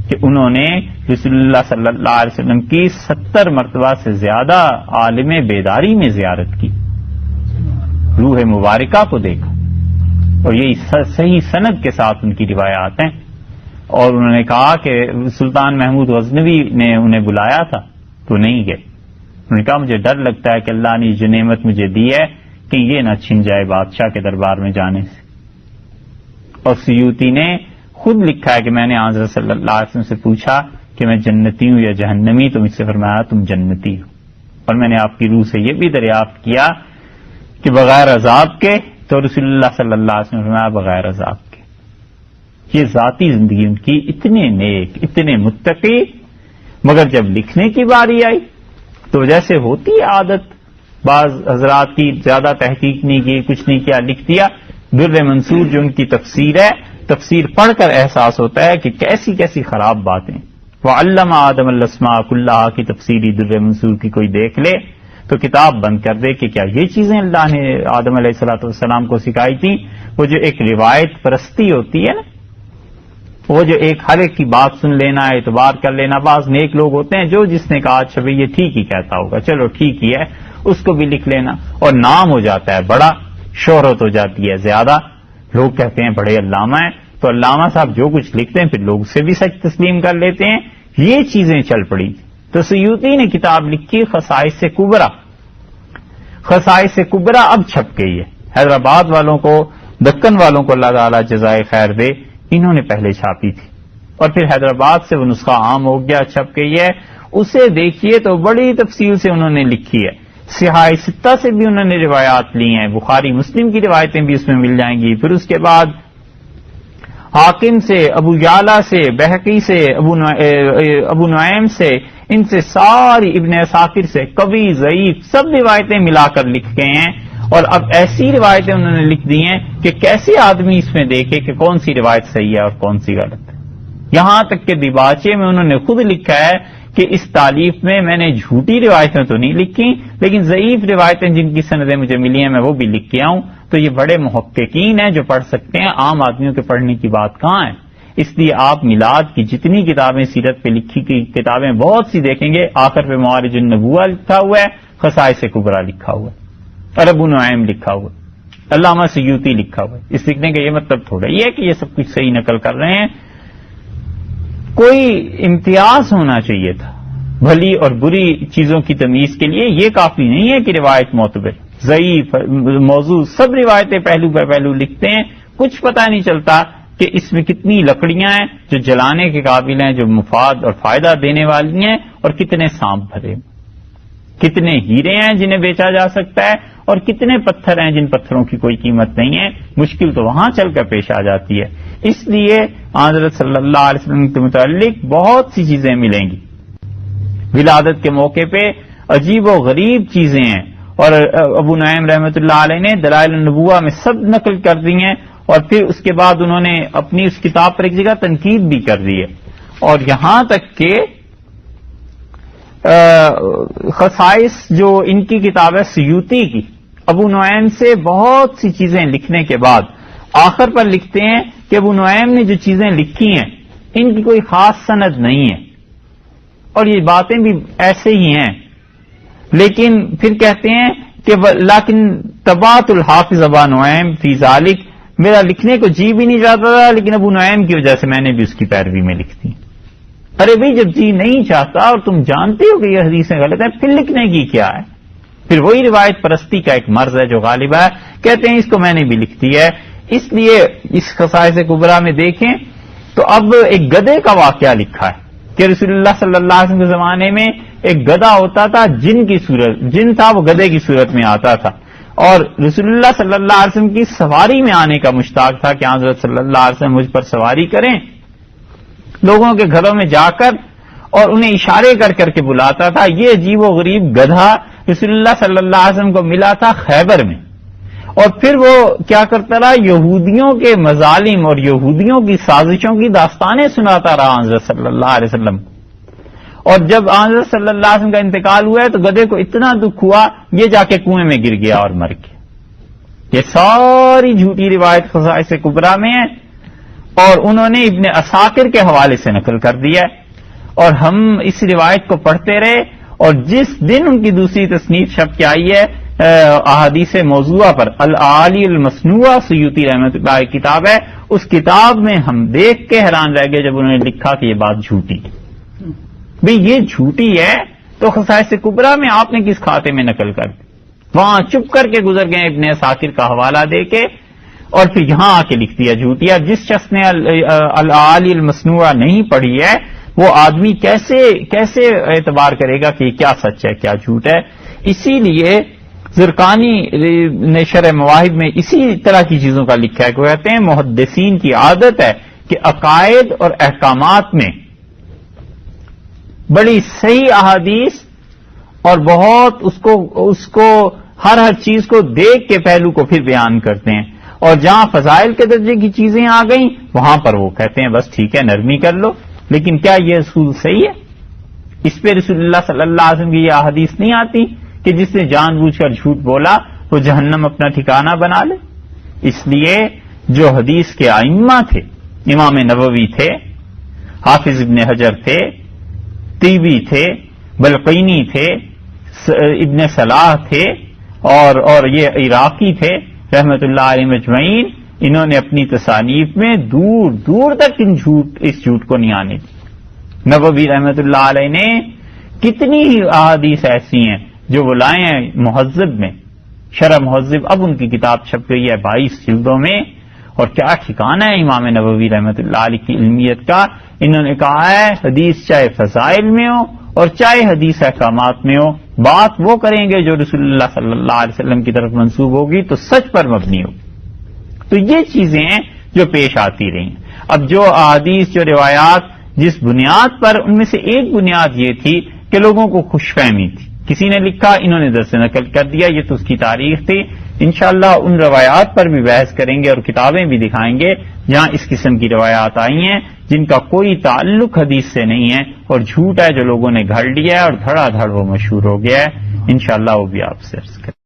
کہ انہوں نے رسول اللہ صلی اللہ علیہ وسلم کی 70 مرتبہ سے زیادہ عالم بیداری میں زیارت کی، روح مبارکہ کو دیکھا، اور یہی صحیح سند کے ساتھ ان کی روایات ہیں۔ اور انہوں نے کہا کہ سلطان محمود غزنوی نے انہیں بلایا تھا تو نہیں گئے، انہوں نے کہا مجھے ڈر لگتا ہے کہ اللہ نے جو نعمت مجھے دی ہے کہ یہ نہ چھن جائے بادشاہ کے دربار میں جانے سے۔ اور سیوطی نے خود لکھا ہے کہ میں نے حضرت صلی اللہ علیہ وسلم سے پوچھا کہ میں جنتی ہوں یا جہنمی، تو مجھ سے فرمایا تم جنتی ہو، اور میں نے آپ کی روح سے یہ بھی دریافت کیا کہ بغیر عذاب کے، تو رسول اللہ صلی اللہ علیہ وسلم نے فرمایا بغیر عذاب کے۔ یہ ذاتی زندگی ان کی، اتنے نیک، اتنے متقی، مگر جب لکھنے کی باری آئی تو جیسے ہوتی ہے عادت بعض حضرات کی، زیادہ تحقیق نہیں کی، کچھ نہیں کیا، لکھ دیا۔ در منصور جو ان کی تفسیر ہے، تفسیر پڑھ کر احساس ہوتا ہے کہ کیسی کیسی خراب باتیں۔ وعلم آدم الاسماء کلھا کی تفسیری در منصور کی کوئی دیکھ لے تو کتاب بند کر دے کہ کیا یہ چیزیں اللہ نے آدم علیہ الصلوۃ والسلام کو سکھائی تھی۔ وہ جو ایک روایت پرستی ہوتی ہے نا، وہ جو ایک ہر ایک کی بات سن لینا، اعتبار کر لینا، بعض نیک لوگ ہوتے ہیں جو جس نے کہا اچھا بھئی یہ ٹھیک ہی کہتا ہوگا، چلو ٹھیک ہی ہے، اس کو بھی لکھ لینا، اور نام ہو جاتا ہے بڑا، شہرت ہو جاتی ہے زیادہ، لوگ کہتے ہیں بڑے علامہ ہیں، تو علامہ صاحب جو کچھ لکھتے ہیں پھر لوگ اسے بھی سچ تسلیم کر لیتے ہیں۔ یہ چیزیں چل پڑی تو سیوطی نے کتاب لکھی خصائص کبریٰ۔ خصائص کبریٰ اب چھپ گئی ہے، حیدرآباد والوں کو، دکن والوں کو اللہ تعالیٰ جزائے خیر دے، انہوں نے پہلے چھاپی تھی، اور پھر حیدرآباد سے وہ نسخہ عام ہو گیا، چھپ گئی ہے۔ اسے دیکھیے تو بڑی تفصیل سے انہوں نے لکھی ہے، صحاح ستہ سے بھی انہوں نے روایات لی ہیں، بخاری مسلم کی روایتیں بھی اس میں مل جائیں گی۔ پھر اس کے بعد حاکم سے، ابو یعلا سے، بہقی سے، ابو نعیم سے، ان سے ساری ابن عساکر سے قوی ضعیف سب روایتیں ملا کر لکھ گئے ہیں، اور اب ایسی روایتیں انہوں نے لکھ دی ہیں کہ کیسے آدمی اس میں دیکھے کہ کون سی روایت صحیح ہے اور کون سی غلط ہے۔ یہاں تک کہ دیباچے میں انہوں نے خود لکھا ہے کہ اس تالیف میں نے جھوٹی روایتیں تو نہیں لکھی، لیکن ضعیف روایتیں جن کی سندیں مجھے ملی ہیں میں وہ بھی لکھ کے آؤں۔ تو یہ بڑے محققین ہیں جو پڑھ سکتے ہیں، عام آدمیوں کے پڑھنے کی بات کہاں ہے؟ اس لیے آپ میلاد کی جتنی کتابیں سیرت پہ لکھی کی کتابیں بہت سی دیکھیں گے، آخر پہ معارج النبوہ لکھا ہوا ہے، خصائص کبریٰ لکھا ہوا ہے، اور ابو نعیم لکھا ہوا ہے، علامہ سیوطی لکھا ہوا ہے۔ اس لکھنے کا یہ مطلب تھوڑا یہ ہے کہ یہ سب کچھ صحیح نقل کر رہے ہیں۔ کوئی امتیاز ہونا چاہیے تھا بھلی اور بری چیزوں کی تمیز کے لیے، یہ کافی نہیں ہے کہ روایت معتبر، ضعیف، موضوع سب روایتیں پہلو پر پہلو لکھتے ہیں، کچھ پتہ نہیں چلتا کہ اس میں کتنی لکڑیاں ہیں جو جلانے کے قابل ہیں، جو مفاد اور فائدہ دینے والی ہیں، اور کتنے سانپ بھرے، کتنے ہیرے ہیں جنہیں بیچا جا سکتا ہے، اور کتنے پتھر ہیں جن پتھروں کی کوئی قیمت نہیں ہے۔ مشکل تو وہاں چل کر پیش آ جاتی ہے۔ اس لیے حضرت صلی اللہ علیہ وسلم کے متعلق بہت سی چیزیں ملیں گی۔ ولادت کے موقع پہ عجیب و غریب چیزیں ہیں، اور ابو نعیم رحمۃ اللہ علیہ نے دلائل النبوہ میں سب نقل کر دی ہیں، اور پھر اس کے بعد انہوں نے اپنی اس کتاب پر ایک جگہ تنقید بھی کر دی ہے، اور یہاں تک کہ خصائص جو ان کی کتاب ہے سیوطی کی، ابو نعیم سے بہت سی چیزیں لکھنے کے بعد آخر پر لکھتے ہیں کہ ابو نعیم نے جو چیزیں لکھی ہیں ان کی کوئی خاص سند نہیں ہے، اور یہ باتیں بھی ایسے ہی ہیں، لیکن پھر کہتے ہیں کہ لیکن تبعت الحافظ ابا نعیم فی ذالک، میرا لکھنے کو جی بھی نہیں چاہتا تھا، لیکن ابو نعیم کی وجہ سے میں نے بھی اس کی پیروی میں لکھ دی۔ ارے بھائی جب جی نہیں چاہتا اور تم جانتے ہو کہ یہ حدیثیں غلط ہیں، پھر لکھنے کی کیا ہے؟ پھر وہی روایت پرستی کا ایک مرض ہے جو غالب ہے، کہتے ہیں اس کو میں نے بھی لکھ دی ہے۔ اس لیے اس خصائص کبریٰ میں دیکھیں تو اب ایک گدھے کا واقعہ لکھا ہے کہ رسول اللہ صلی اللہ علیہ وسلم کے زمانے میں ایک گدھا ہوتا تھا، جن تھا وہ گدھے کی صورت میں آتا تھا، اور رسول اللہ صلی اللہ علیہ وسلم کی سواری میں آنے کا مشتاق تھا کہ حضرت صلی اللہ علیہ وسلم مجھ پر سواری کریں، لوگوں کے گھروں میں جا کر اور انہیں اشارے کر کر کے بلاتا تھا۔ یہ عجیب و غریب گدھا رسول اللہ صلی اللہ علیہ وسلم کو ملا تھا خیبر میں، اور پھر وہ کیا کرتا رہا، یہودیوں کے مظالم اور یہودیوں کی سازشوں کی داستانیں سناتا رہا حضرت صلی اللہ علیہ وسلم۔ اور جب حضرت صلی اللہ علیہ وسلم کا انتقال ہوا ہے تو گدھے کو اتنا دکھ ہوا یہ جا کے کنویں میں گر گیا اور مر گیا۔ یہ ساری جھوٹی روایت خصائص کبریٰ میں ہے، اور انہوں نے ابن عساکر کے حوالے سے نقل کر دیا ہے، اور ہم اس روایت کو پڑھتے رہے، اور جس دن ان کی دوسری تصنیف چھپ کے آئی ہے احادیث موضوعہ پر، الاعالی المصنوعہ سیوطی رحمۃ اللہ کی کتاب ہے، اس کتاب میں ہم دیکھ کے حیران رہ گئے جب انہوں نے لکھا کہ یہ بات جھوٹی ہے۔ بھئی یہ جھوٹی ہے تو خصائص کبریٰ میں آپ نے کس کھاتے میں نقل کر دی؟ وہاں چپ کر کے گزر گئے ابن عساکر کا حوالہ دے کے، اور پھر یہاں آ کے لکھ دیا جھوٹی ہے۔ جس شخص نے الاعالی المصنوعہ نہیں پڑھی ہے وہ آدمی کیسے اعتبار کرے گا کہ یہ کیا سچ ہے کیا جھوٹ ہے؟ اسی لیے زرقانی نے شرح مواہب میں اسی طرح کی چیزوں کا لکھا ہے کہ وہ کہتے ہیں محدثین کی عادت ہے کہ عقائد اور احکامات میں بڑی صحیح احادیث اور بہت اس کو ہر چیز کو دیکھ کے پہلو کو پھر بیان کرتے ہیں، اور جہاں فضائل کے درجے کی چیزیں آ گئیں وہاں پر وہ کہتے ہیں بس ٹھیک ہے نرمی کر لو۔ لیکن کیا یہ اصول صحیح ہے؟ اس پہ رسول اللہ صلی اللہ علیہ وسلم کی یہ احادیث نہیں آتی کہ جس نے جان بوجھ کر جھوٹ بولا وہ جہنم اپنا ٹھکانہ بنا لے؟ اس لیے جو حدیث کے ائمہ تھے، امام نووی تھے، حافظ ابن حجر تھے، طیبی تھے، بلقینی تھے، ابن صلاح تھے، اور یہ عراقی تھے رحمت اللہ علیہ مجمعین، انہوں نے اپنی تصانیف میں دور دور تک اس جھوٹ کو نہیں آنے دی۔ نووی رحمت اللہ علیہ نے کتنی ہی احادیث ایسی ہیں جو وہ لائے ہیں مہذب میں، شرح مہذب، اب ان کی کتاب چھپ گئی ہے 22 جلدوں میں، اور کیا ٹھکانہ ہے امام نووی رحمت اللہ علیہ کی علمیت کا۔ انہوں نے کہا ہے حدیث چاہے فضائل میں ہو اور چاہے حدیث احکامات میں ہو، بات وہ کریں گے جو رسول اللہ صلی اللہ علیہ وسلم کی طرف منسوب ہوگی تو سچ پر مبنی ہوگی۔ تو یہ چیزیں ہیں جو پیش آتی رہی ہیں۔ اب جو احادیث، جو روایات جس بنیاد پر، ان میں سے ایک بنیاد یہ تھی کہ لوگوں کو خوش فہمی تھی، کسی نے لکھا، انہوں نے درس نقل کر دیا، یہ تو اس کی تاریخ تھی. انشاءاللہ ان روایات پر بھی بحث کریں گے اور کتابیں بھی دکھائیں گے جہاں اس قسم کی روایات آئی ہیں جن کا کوئی تعلق حدیث سے نہیں ہے اور جھوٹ ہے جو لوگوں نے گھڑ لیا ہے اور دھڑا دھڑ وہ مشہور ہو گیا ہے. انشاءاللہ وہ بھی آپ سے عرض کریں.